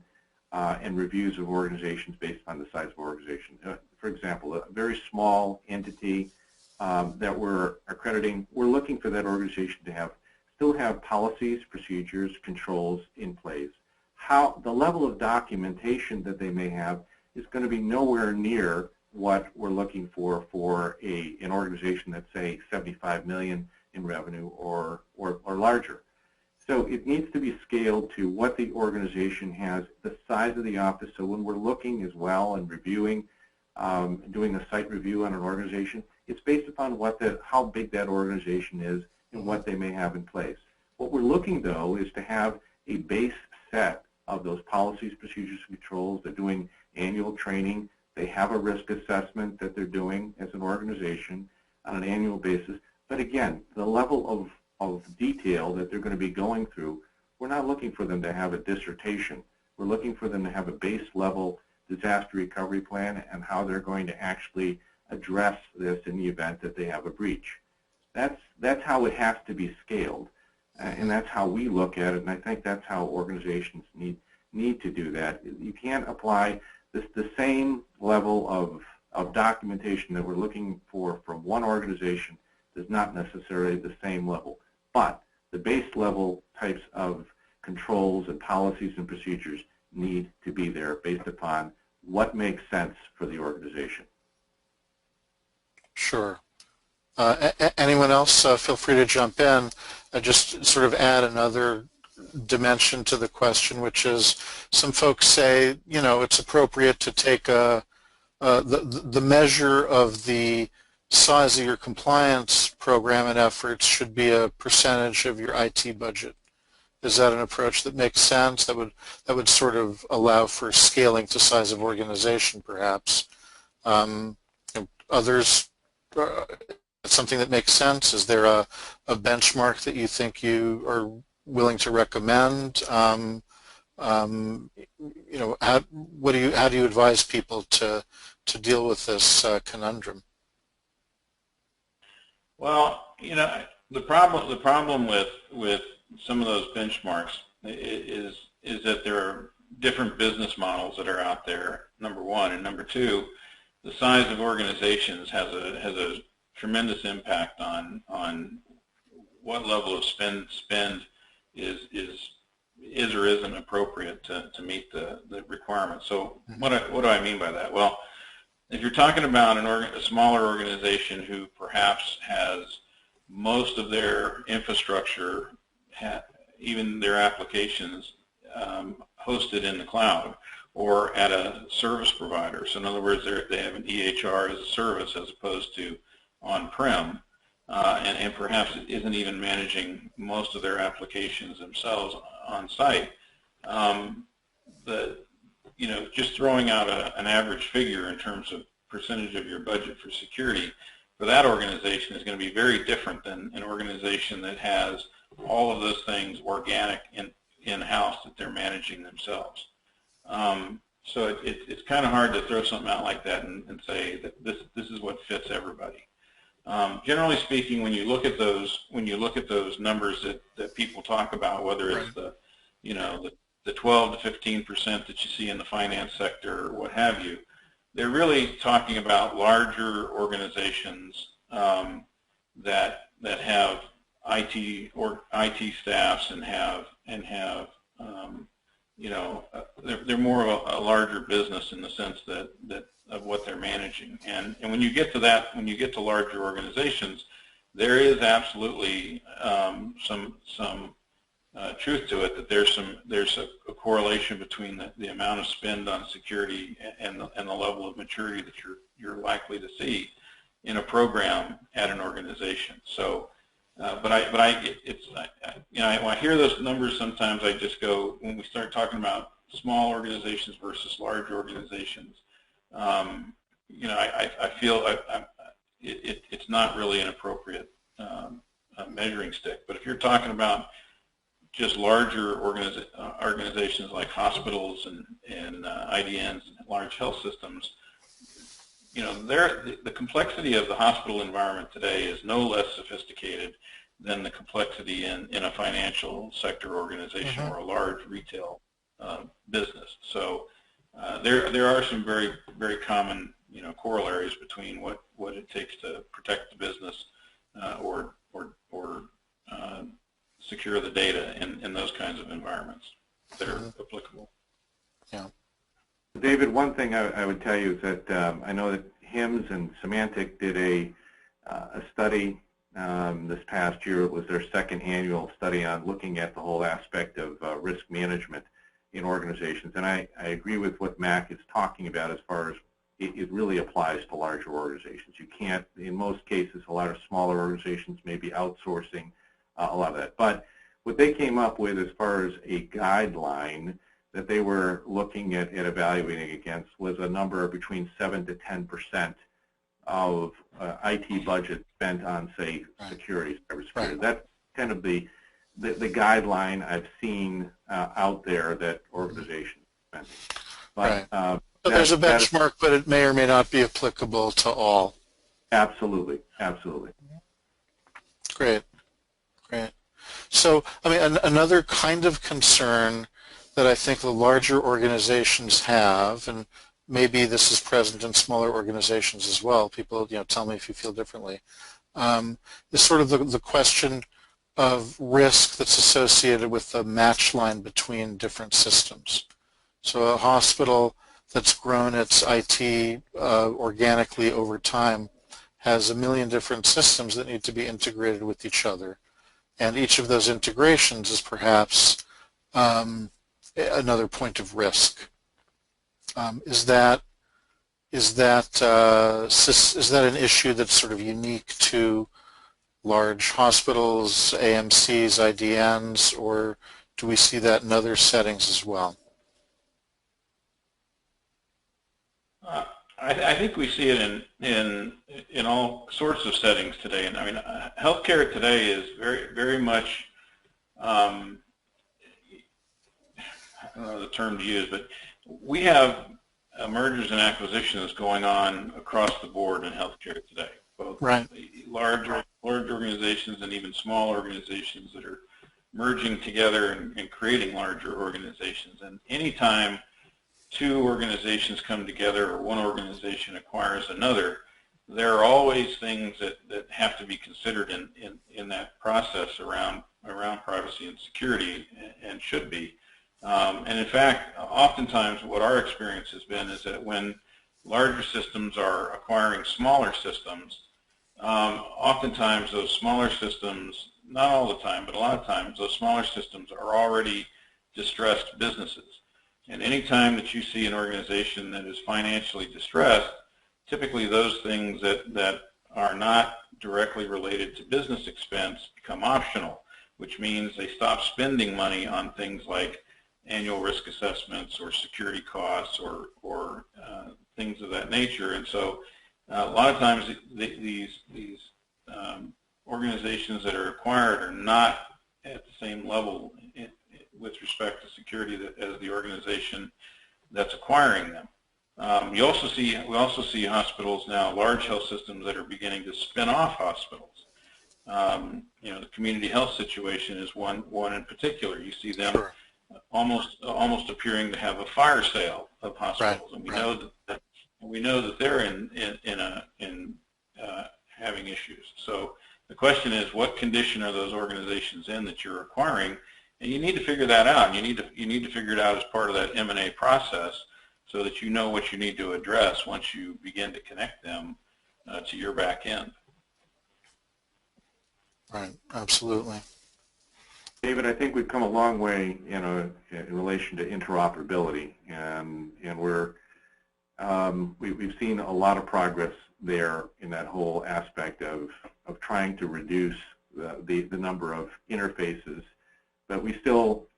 and reviews of organizations based on the size of organization. For example, a very small entity that we're accrediting, we're looking for that organization to still have policies, procedures, controls in place. How the level of documentation that they may have is going to be nowhere near what we're looking for an organization that's, say, 75 million in revenue or larger. So it needs to be scaled to what the organization has, the size of the office. So when we're looking as well and reviewing, doing a site review on an organization, it's based upon how big that organization is and what they may have in place. What we're looking, though, is to have a base set of those policies, procedures, and controls. They're doing annual training. They have a risk assessment that they're doing as an organization on an annual basis. But again, the level of detail that they're going to be going through, we're not looking for them to have a dissertation. We're looking for them to have a base level disaster recovery plan and how they're going to actually address this in the event that they have a breach. That's how it has to be scaled, and that's how we look at it, and I think that's how organizations need to do that. You can't apply the same level of documentation that we're looking for from one organization is not necessarily the same level, but the base level types of controls and policies and procedures need to be there based upon what makes sense for the organization. Sure. Anyone else, feel free to jump in. Just sort of add another dimension to the question, which is some folks say, you know, it's appropriate to take the measure of the size of your compliance program and efforts should be a percentage of your IT budget. Is that an approach that makes sense? That would sort of allow for scaling to size of organization, perhaps. Others, something that makes sense? Is there a benchmark that you think you are willing to recommend? You know, how do you advise people to deal with this conundrum? Well, you know, the problem with some of those benchmarks is that there are different business models that are out there, number one, and number two, the size of organizations has a tremendous impact on what level of spend is or isn't appropriate to meet the requirements. So what do I mean by that? Well, if you're talking about a smaller organization who perhaps has most of their infrastructure, even their applications, hosted in the cloud or at a service provider. So in other words, they have an EHR as a service as opposed to on-prem, and perhaps it isn't even managing most of their applications themselves on site. You know, just throwing out an average figure in terms of percentage of your budget for security for that organization is going to be very different than an organization that has all of those things organic in-house that they're managing themselves. So it's kind of hard to throw something out like that and say that this is what fits everybody. Generally speaking, when you look at those numbers that people talk about, whether it's the 12 to 15% that you see in the finance sector or what have you, they're really talking about larger organizations that have IT staffs and have you know, they're more of a larger business in the sense that of what they're managing. And when you get to that, when you get to larger organizations, there is absolutely some truth to it that there's a correlation between the amount of spend on security and the level of maturity that you're likely to see in a program at an organization. So, when I hear those numbers, sometimes I just go, when we start talking about small organizations versus large organizations, you know, I feel it's not really an appropriate measuring stick. But if you're talking about just larger organizations like hospitals and IDNs and large health systems, you know, the complexity of the hospital environment today is no less sophisticated than the complexity in a financial sector organization or a large retail business. So there are some very, very common, you know, corollaries between what it takes to protect the business or secure the data in those kinds of environments that are applicable. Yeah. David, one thing I would tell you is that I know that HIMSS and Symantec did a study this past year. It was their second annual study on looking at the whole aspect of risk management in organizations. And I agree with what Mac is talking about as far as it really applies to larger organizations. You can't, in most cases, a lot of smaller organizations may be outsourcing a lot of that. But what they came up with as far as a guideline that they were looking at evaluating against was a number of between 7 to 10% of IT budget spent on, say, security, cybersecurity. That's kind of the guideline I've seen out there that organizations spend. But, so there's a benchmark, but it may or may not be applicable to all. Absolutely, absolutely. Great, great. So, I mean, another kind of concern that I think the larger organizations have, and maybe this is present in smaller organizations as well, people, you know, tell me if you feel differently, is sort of the question, of risk that's associated with the match line between different systems. So a hospital that's grown its IT organically over time has a million different systems that need to be integrated with each other. And each of those integrations is perhaps another point of risk. Is that an issue that's sort of unique to large hospitals, AMCs, IDNs, or do we see that in other settings as well? I think we see it in all sorts of settings today. And I mean, healthcare today is very much, I don't know the term to use, but we have mergers and acquisitions going on across the board in healthcare today, both right. large organizations and even small organizations that are merging together and creating larger organizations. And anytime two organizations come together or one organization acquires another, there are always things that have to be considered in that process around privacy and security, and should be. And in fact, oftentimes what our experience has been is that when larger systems are acquiring smaller systems, oftentimes those smaller systems, not all the time, but a lot of times, those smaller systems are already distressed businesses. And any time that you see an organization that is financially distressed, typically those things that are not directly related to business expense become optional, which means they stop spending money on things like annual risk assessments or security costs or things of that nature. And so a lot of times these organizations that are acquired are not at the same level with respect to security as the organization that's acquiring them. We also see hospitals now, large health systems that are beginning to spin off hospitals. You know, the community health situation is one in particular. You see them Sure. almost appearing to have a fire sale of hospitals, Right. And we know that they're in having issues. So the question is, what condition are those organizations in that you're acquiring? And you need to figure that out. You need to figure it out as part of that M&A process, so that you know what you need to address once you begin to connect them to your back end. Right. Absolutely. David, I think we've come a long way, in relation to interoperability, and we've seen a lot of progress there in that whole aspect of trying to reduce the number of interfaces. But I still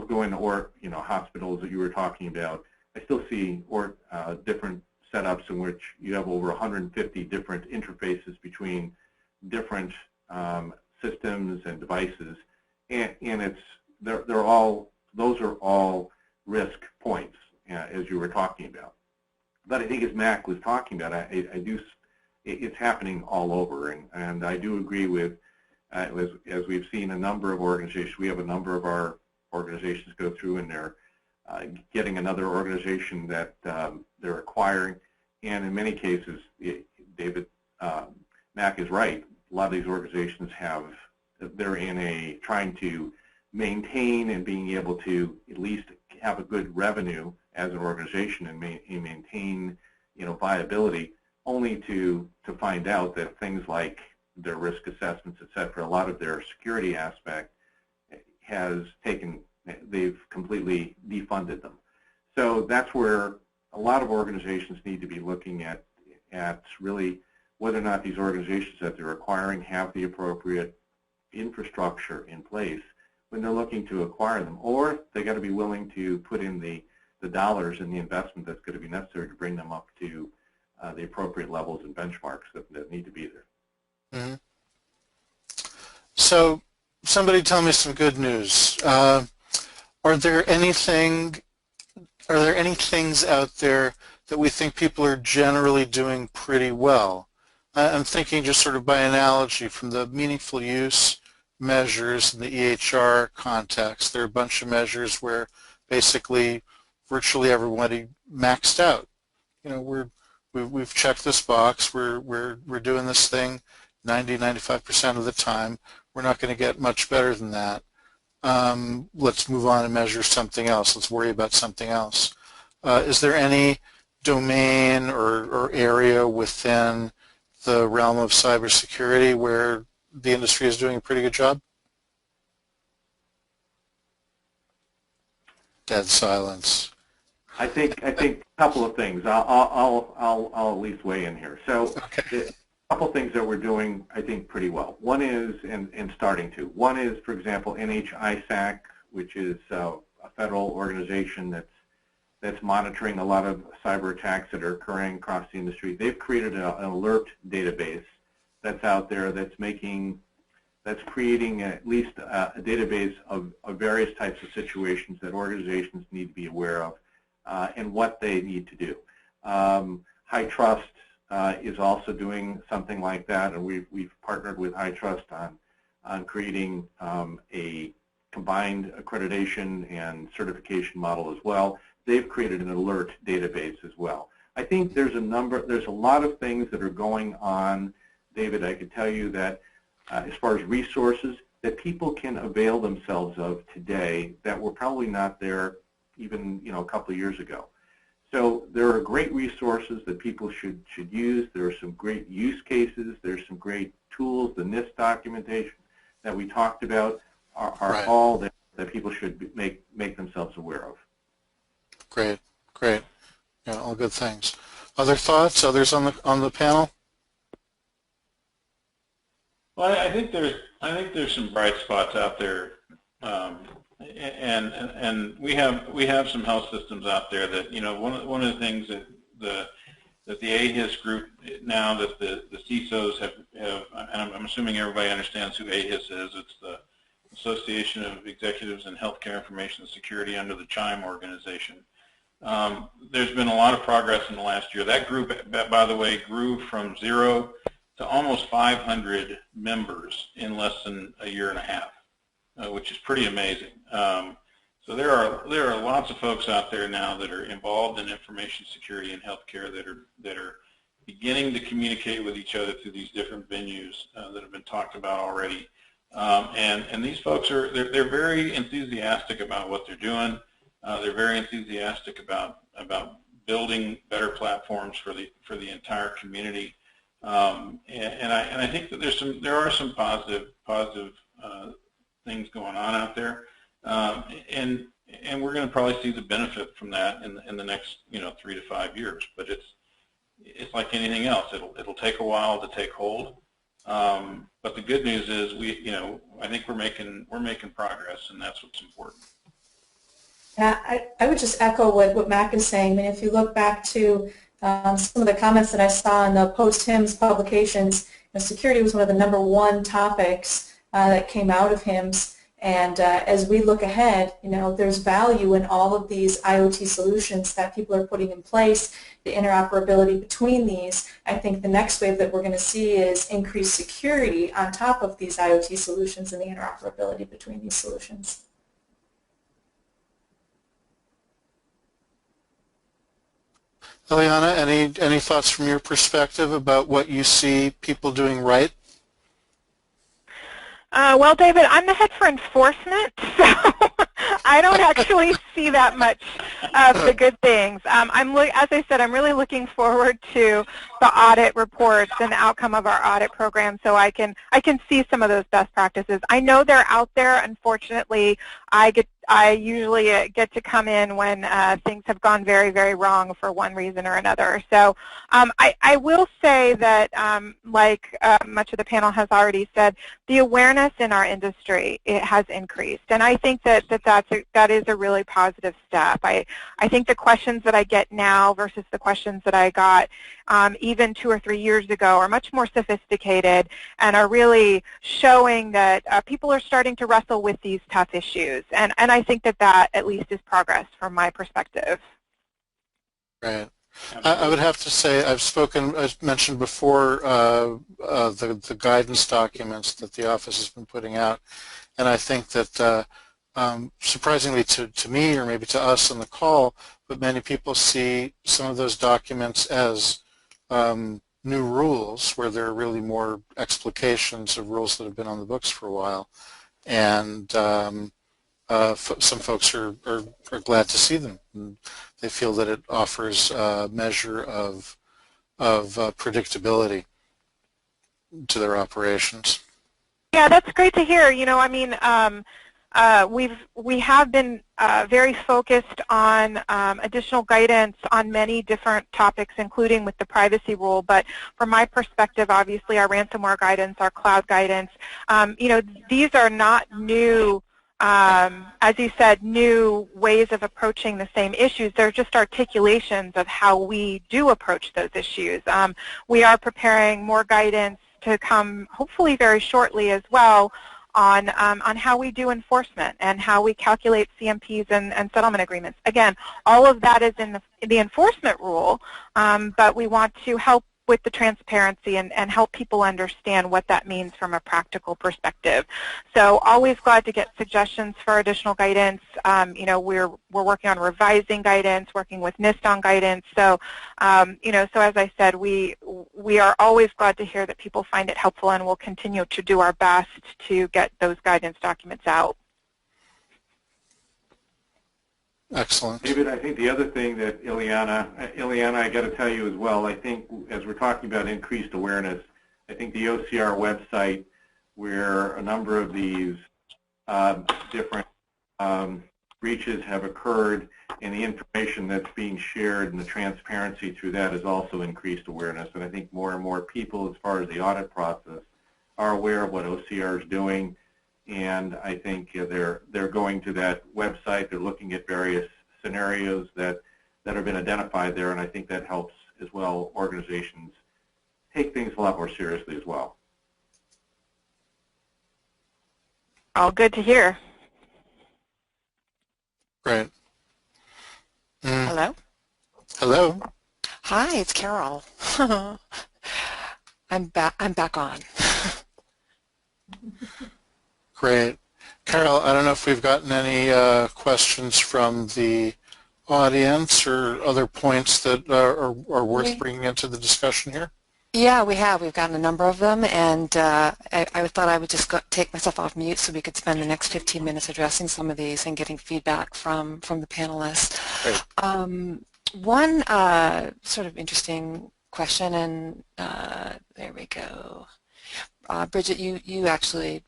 go into hospitals that you were talking about. I still see different setups in which you have over 150 different interfaces between different systems and devices, and those are all risk points, as you were talking about. But I think, as Mac was talking about, it's happening all over, and I do agree with. As we've seen a number of organizations, we have a number of our organizations go through, and they're getting another organization that they're acquiring, and in many cases, David, Mac is right. A lot of these organizations they're trying to maintain and being able to at least have a good revenue as an organization and maintain viability, only to find out that things like their risk assessments, et cetera, a lot of their security aspect they've completely defunded them. So that's where a lot of organizations need to be looking at really whether or not these organizations that they're acquiring have the appropriate infrastructure in place when they're looking to acquire them, or they got to be willing to put in the dollars and the investment that's going to be necessary to bring them up to the appropriate levels and benchmarks that need to be there. Mm-hmm. So, somebody tell me some good news. Are there any things out there that we think people are generally doing pretty well? I'm thinking just sort of by analogy from the meaningful use measures in the EHR context. There are a bunch of measures where basically virtually everybody maxed out. We've checked this box. We're doing this thing 90–95% of the time. We're not going to get much better than that. Let's move on and measure something else. Let's worry about something else. Is there any domain or area within the realm of cybersecurity where the industry is doing a pretty good job? Dead silence. I think a couple of things. I'll at least weigh in here. So okay. A couple of things that we're doing, I think, pretty well. One is, and starting to. One is, for example, NHISAC, which is a federal organization that's monitoring a lot of cyber attacks that are occurring across the industry. They've created an alert database that's out there that's creating at least a database of various types of situations that organizations need to be aware of and what they need to do. HITRUST is also doing something like that, and we've partnered with HITRUST on creating a combined accreditation and certification model as well. They've created an alert database as well. I think there's a lot of things that are going on, David. I could tell you that as far as resources that people can avail themselves of today that were probably not there even a couple of years ago. So there are great resources that people should use. There are some great use cases. There's some great tools. The Nist documentation that we talked about are right. all that people should make themselves aware of. Great, great. Yeah, all good things. Other thoughts? Others on the panel? Well, I think there's some bright spots out there, and we have some health systems out there that one of the things that the AHIS group, now that the CISOs have and I'm assuming everybody understands who AHIS is. It's the Association of Executives in Healthcare Information Security under the CHIME organization. There's been a lot of progress in the last year. That group, by the way, grew from 0 to almost 500 members in less than a year and a half, which is pretty amazing. So there are lots of folks out there now that are involved in information security and healthcare that are beginning to communicate with each other through these different venues that have been talked about already. And these folks they're very enthusiastic about what they're doing. They're very enthusiastic about building better platforms for the entire community. And I think that there are some positive things going on out there, and we're going to probably see the benefit from that in the next 3 to 5 years. But it's like anything else. It'll take a while to take hold. But the good news is I think we're making progress, and that's what's important. Yeah, I would just echo what Mac is saying. I mean, if you look back to some of the comments that I saw in the post-HIMSS publications, security was one of the #1 topics that came out of HIMSS. And as we look ahead, there's value in all of these IoT solutions that people are putting in place, the interoperability between these. I think the next wave that we're going to see is increased security on top of these IoT solutions and the interoperability between these solutions. Eliana, any thoughts from your perspective about what you see people doing right? Well, David, I'm the head for enforcement, so I don't actually see that much of the good things. As I said, I'm really looking forward to the audit reports and the outcome of our audit program, so I can see some of those best practices. I know they're out there. Unfortunately, I usually get to come in when things have gone very, very wrong for one reason or another. So I will say that, like much of the panel has already said, the awareness in our industry has increased, and I think that is a really positive step. I think the questions that I get now versus the questions that I got even 2 or 3 years ago are much more sophisticated and are really showing that people are starting to wrestle with these tough issues, and I think that at least is progress from my perspective. Right. I would have to say I've mentioned before the guidance documents that the office has been putting out, and I think that surprisingly to me, or maybe to us on the call, but many people see some of those documents as new rules where there are really more explications of rules that have been on the books for a while, and some folks are glad to see them. And they feel that it offers a measure of predictability to their operations. Yeah, that's great to hear. You know, I mean, we have been very focused on additional guidance on many different topics, including with the privacy rule. But from my perspective, obviously, our ransomware guidance, our cloud guidance, you know, these are not new, as you said, new ways of approaching the same issues. They're just articulations of how we do approach those issues. We are preparing more guidance to come, hopefully very shortly as well, on how we do enforcement and how we calculate CMPs and settlement agreements. Again, all of that is in the enforcement rule, but we want to help with the transparency and help people understand what that means from a practical perspective. So always glad to get suggestions for additional guidance. You know, we're working on revising guidance, working with Nist on guidance. So, you know, so as I said, we are always glad to hear that people find it helpful, and we'll continue to do our best to get those guidance documents out. Excellent. David, I think the other thing that Ileana, I got to tell you as well, I think as we're talking about increased awareness, I think the OCR website, where a number of these different breaches have occurred, and the information that's being shared and the transparency through that has also increased awareness. And I think more and more people, as far as the audit process, are aware of what OCR is doing. And I think they're going to that website. They're looking at various scenarios that have been identified there, and I think that helps as well organizations take things a lot more seriously as well. All good to hear. Great. Hello? Hello. Hi, it's Carol. I'm back on. Great. Carol, I don't know if we've gotten any questions from the audience or other points that are worth bringing into the discussion here. Yeah, we have. We've gotten a number of them, and I thought I would just take myself off mute so we could spend the next 15 minutes addressing some of these and getting feedback from the panelists. Great. One sort of interesting question, and there we go. Bridget, you actually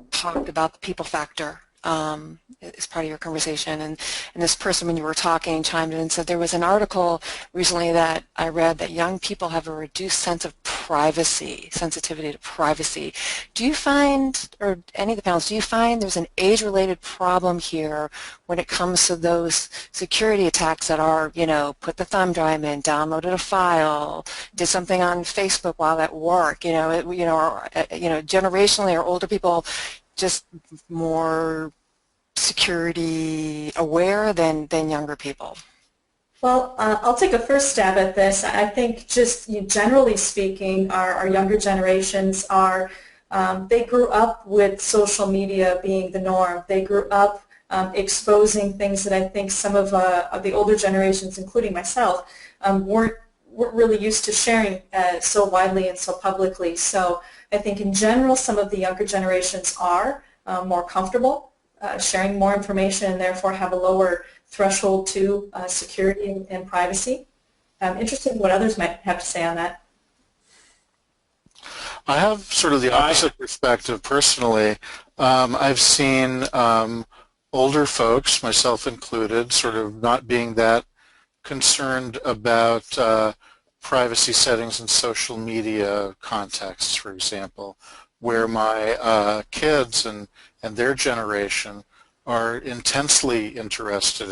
talked about the people factor as part of your conversation, and this person, when you were talking, chimed in and said there was an article recently that I read that young people have a reduced sense of privacy, sensitivity to privacy. Do you find, or any of the panelists, do you find there's an age-related problem here when it comes to those security attacks that are, you know, put the thumb drive in, downloaded a file, did something on Facebook while at work, generationally, or older people just more security aware than younger people? Well, I'll take a first stab at this. I think just generally speaking, our younger generations are, they grew up with social media being the norm. They grew up exposing things that I think some of the older generations, including myself, weren't really used to sharing so widely and so publicly. So I think in general, some of the younger generations are more comfortable sharing more information and therefore have a lower threshold to security and privacy. I'm interested in what others might have to say on that. I have sort of the opposite perspective personally. I've seen older folks, myself included, sort of not being that concerned about privacy settings in social media contexts, for example, where my kids and their generation are intensely interested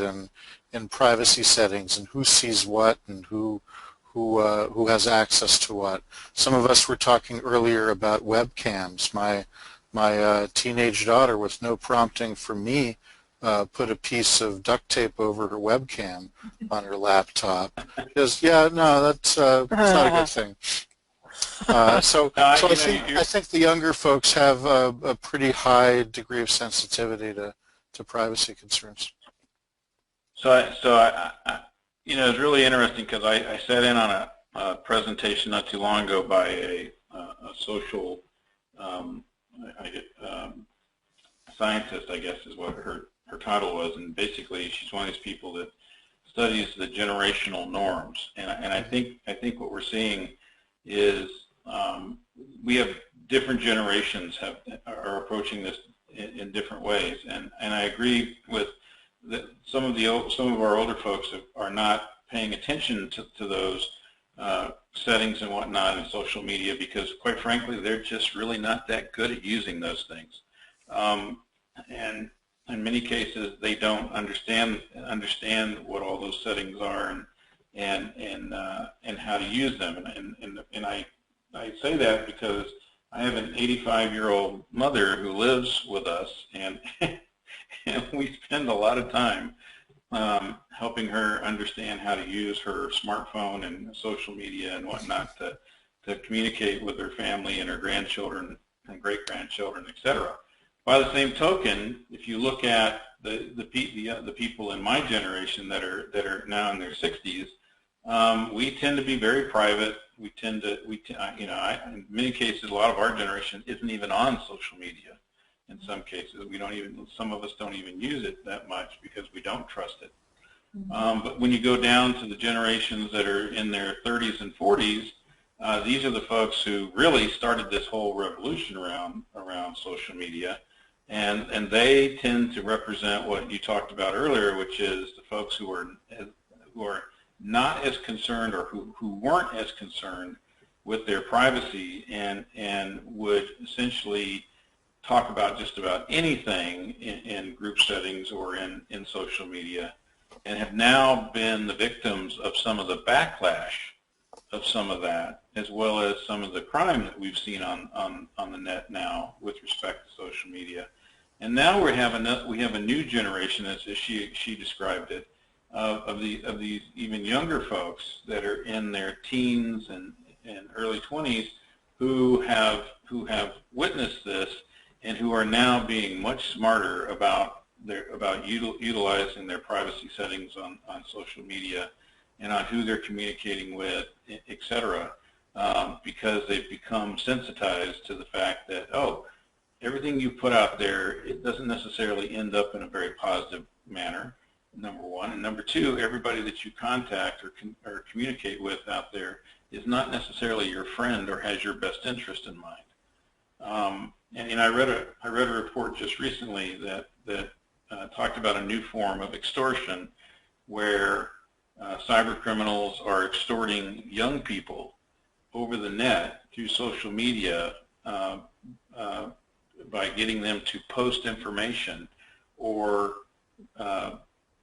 in privacy settings and who sees what and who has access to what. Some of us were talking earlier about webcams. My teenage daughter, with no prompting from me, put a piece of duct tape over her webcam on her laptop. She goes, yeah, no, that's not a good thing. So I think the younger folks have a pretty high degree of sensitivity to privacy concerns. So I it's really interesting because I sat in on presentation not too long ago by a social scientist, I guess is what her title was, and basically she's one of these people that studies the generational norms, and I think what we're seeing is we have different generations are approaching this in different ways, and I agree with that. Some of our older folks are not paying attention to those settings and whatnot in social media because, quite frankly, they're just really not that good at using those things, and in many cases they don't understand what all those settings are and how to use them, and I say that because I have an 85-year-old mother who lives with us, and we spend a lot of time helping her understand how to use her smartphone and social media and whatnot to communicate with her family and her grandchildren and great-grandchildren, etc. By the same token, if you look at the people in my generation that are now in their 60s, we tend to be very private. We tend to, in many cases, a lot of our generation isn't even on social media. In some cases, some of us don't even use it that much because we don't trust it. But when you go down to the generations that are in their 30s and 40s, these are the folks who really started this whole revolution around social media, and they tend to represent what you talked about earlier, which is the folks who are not as concerned, or who weren't as concerned with their privacy, and would essentially talk about just about anything in group settings or in social media, and have now been the victims of some of the backlash of some of that, as well as some of the crime that we've seen on the net now with respect to social media. And now we have a new generation, as she described it, of these even younger folks that are in their teens and early 20s who have witnessed this, and who are now being much smarter about utilizing their privacy settings on social media and on who they're communicating with, etc., because they've become sensitized to the fact that, oh, everything you put out there, it doesn't necessarily end up in a very positive manner, number one. And number two, everybody that you contact or communicate with out there is not necessarily your friend or has your best interest in mind. And I read a report just recently that talked about a new form of extortion, where cyber criminals are extorting young people over the net through social media by getting them to post information or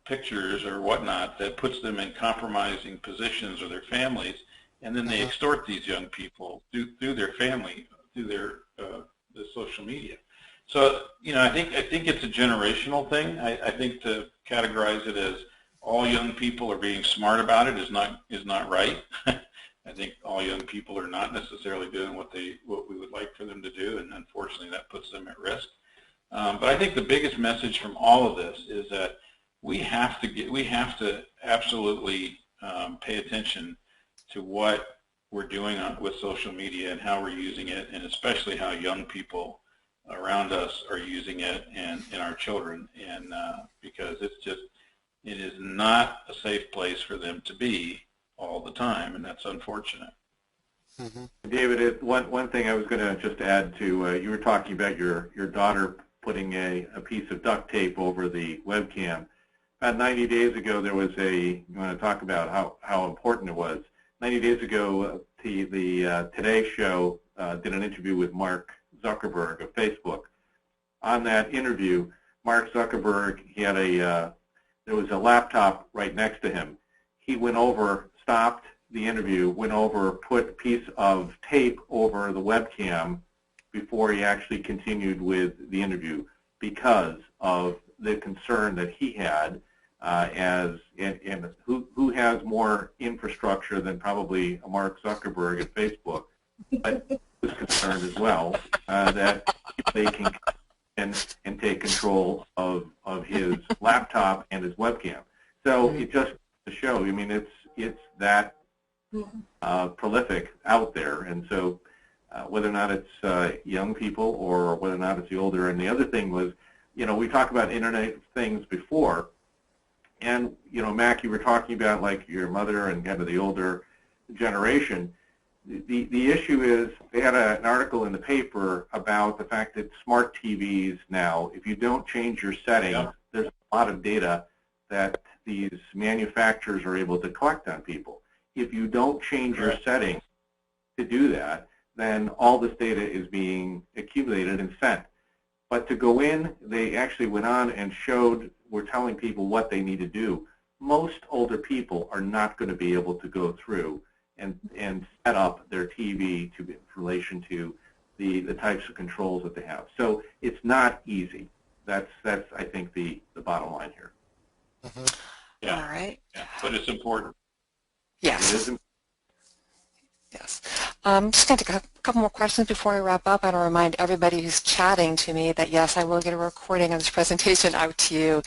pictures or whatnot that puts them in compromising positions, or their families, and then they extort these young people through their family, through the social media. So, I think it's a generational thing. I think to categorize it as all young people are being smart about it is not right. I think all young people are not necessarily doing what we would like for them to do, and unfortunately that puts them at risk. But I think the biggest message from all of this is that we have to absolutely pay attention to what we're doing with social media and how we're using it, and especially how young people around us are using it, and our children, and because it is not a safe place for them to be all the time, and that's unfortunate. David, one thing I was going to just add to, you were talking about your daughter putting a piece of duct tape over the webcam. About 90 days ago, there was you want to talk about how important it was. 90 days ago, the Today Show did an interview with Mark Zuckerberg of Facebook. On that interview, Mark Zuckerberg, there was a laptop right next to him. He went over, stopped the interview, went over, put a piece of tape over the webcam before he actually continued with the interview, because of the concern that he had, and who has more infrastructure than probably Mark Zuckerberg at Facebook, but he was concerned as well that they can and take control of his laptop and his webcam. So it just to show, I mean, it's that prolific out there. And so whether or not it's young people or whether or not it's the older. And the other thing was, we talked about Internet of Things before, and Mac, you were talking about like your mother and kind of the older generation. The issue is they had an article in the paper about the fact that smart TVs now, if you don't change your settings, there's a lot of data that these manufacturers are able to collect on people. If you don't change your settings to do that, then all this data is being accumulated and sent. But to go in, they actually went on and were telling people what they need to do. Most older people are not going to be able to go through and set up their TV in relation to the types of controls that they have. So it's not easy. That's I think the bottom line here. Mm-hmm. Yeah. All right. Yeah. But it's important. Yes. It is important. Yes. Just going to take a couple more questions before we wrap up. I want to remind everybody who's chatting to me that, yes, I will get a recording of this presentation out to you.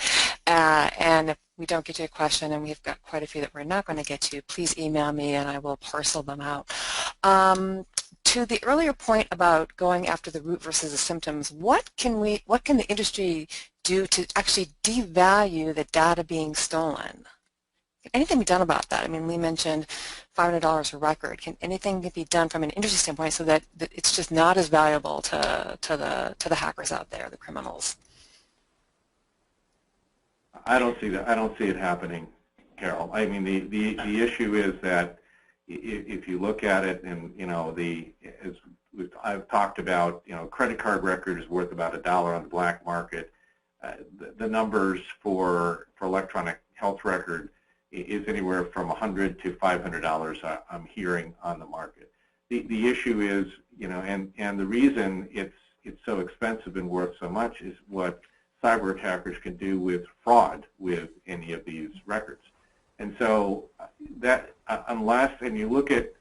And if we don't get to a question, and we've got quite a few that we're not going to get to, please email me and I will parcel them out. To the earlier point about going after the root versus the symptoms, what can the industry do to actually devalue the data being stolen? Can anything be done about that? I mean, we mentioned $500 a record. Can anything be done from an industry standpoint so that it's just not as valuable to the hackers out there, the criminals? I don't see that. I don't see it happening, Carol. I mean, the issue is that if you look at it, and as I've talked about, credit card record is worth about $1 on the black market. The numbers for electronic health record is anywhere from $100 to $500. I'm hearing on the market. The issue is, and the reason it's so expensive and worth so much is what cyber attackers can do with fraud with any of these records. And so that unless, and you look at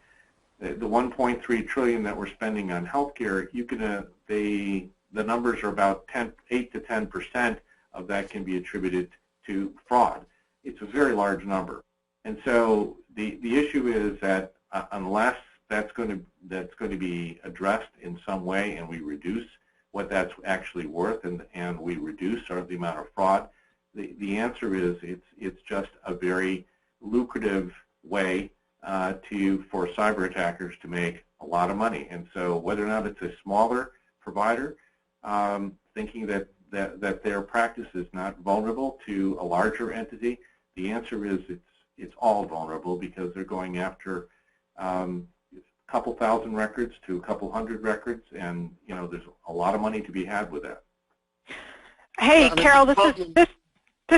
the 1.3 trillion that we're spending on healthcare, you can the numbers are about 8 to 10% of that can be attributed to fraud. It's a very large number. And so the issue is that unless that's going to be addressed in some way, and we reduce what that's actually worth, and we reduce the amount of fraud, the answer is it's just a very lucrative way for cyber attackers to make a lot of money. And so whether or not it's a smaller provider thinking that their practice is not vulnerable to a larger entity, the answer is it's all vulnerable, because they're going after a couple thousand records to a couple hundred records, and there's a lot of money to be had with that. Hey, Carol, this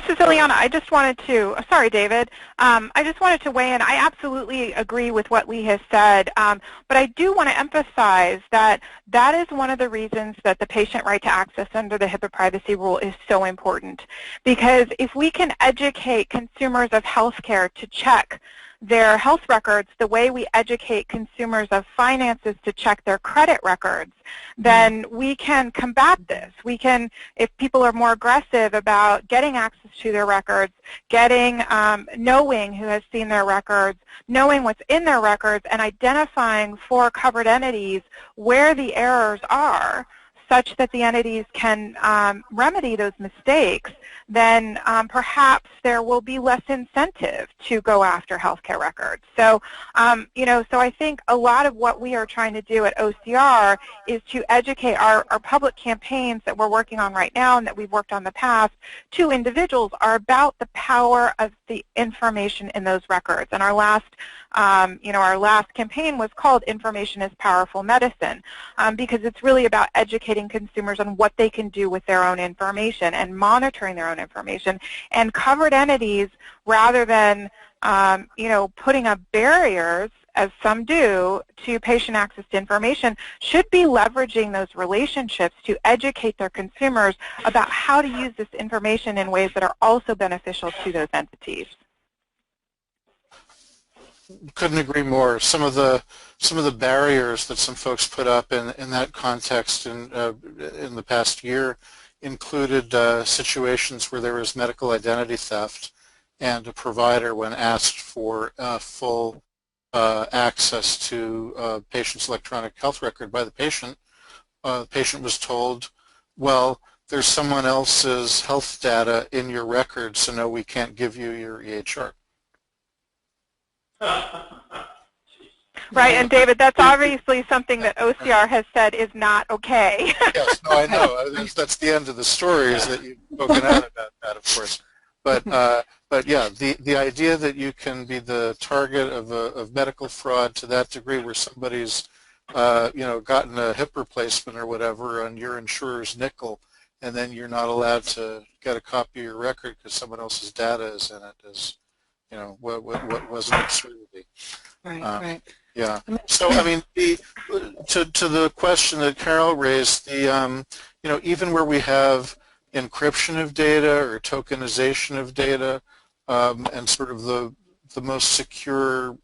is Ileana. I just wanted to, sorry, David. I just wanted to weigh in. I absolutely agree with what Lee has said, but I do want to emphasize that that is one of the reasons that the patient right to access under the HIPAA privacy rule is so important. Because if we can educate consumers of healthcare to check their health records the way we educate consumers of finances to check their credit records, then we can combat this. We can, if people are more aggressive about getting access to their records, knowing who has seen their records, knowing what's in their records, and identifying for covered entities where the errors are, such that the entities can remedy those mistakes, then perhaps there will be less incentive to go after healthcare records. So, so I think a lot of what we are trying to do at OCR is to educate our public campaigns that we're working on right now and that we've worked on in the past to individuals are about the power of the information in those records. And our last campaign was called Information is Powerful Medicine, because it's really about educating consumers on what they can do with their own information and monitoring their own information. And covered entities, rather than putting up barriers, as some do, to patient access to information, should be leveraging those relationships to educate their consumers about how to use this information in ways that are also beneficial to those entities. Couldn't agree more. Some of the barriers that some folks put up in that context in the past year included situations where there was medical identity theft, and a provider, when asked for full access to a patient's electronic health record by the patient was told, well, there's someone else's health data in your record, so no, we can't give you your EHR. Right, and David, that's obviously something that OCR has said is not okay. Yes, no, I know. That's the end of the story, is that you've spoken out about that, of course. But yeah, the idea that you can be the target of medical fraud to that degree, where somebody's gotten a hip replacement or whatever on your insurer's nickel, and then you're not allowed to get a copy of your record because someone else's data is in it, is what was an absurdity. Right, right. Yeah. So I mean, to the question that Carol raised, even where we have encryption of data or tokenization of data, and sort of the most secure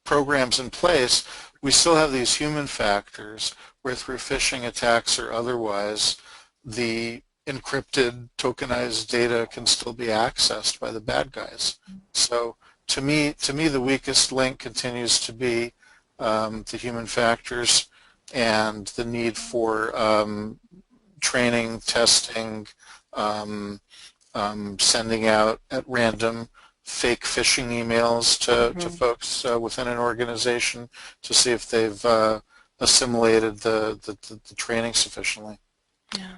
programs in place, we still have these human factors where through phishing attacks or otherwise, the encrypted, tokenized data can still be accessed by the bad guys. So to me, the weakest link continues to be the human factors and the need for training, testing, sending out at random fake phishing emails to folks within an organization to see if they've assimilated the training sufficiently. Yeah.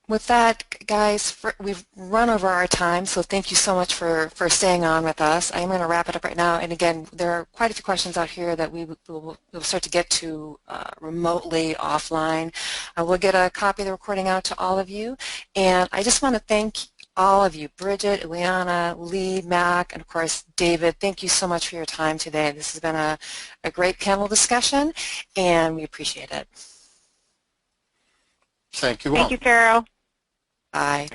With that, guys, we've run over our time, so thank you so much for staying on with us. I'm going to wrap it up right now. And again, there are quite a few questions out here that we'll start to get to remotely, offline. We'll get a copy of the recording out to all of you. And I just want to thank all of you, Bridget, Ileana, Lee, Mac, and of course, David. Thank you so much for your time today. This has been a great panel discussion, and we appreciate it. Thank you all. Thank you, Carol. Bye.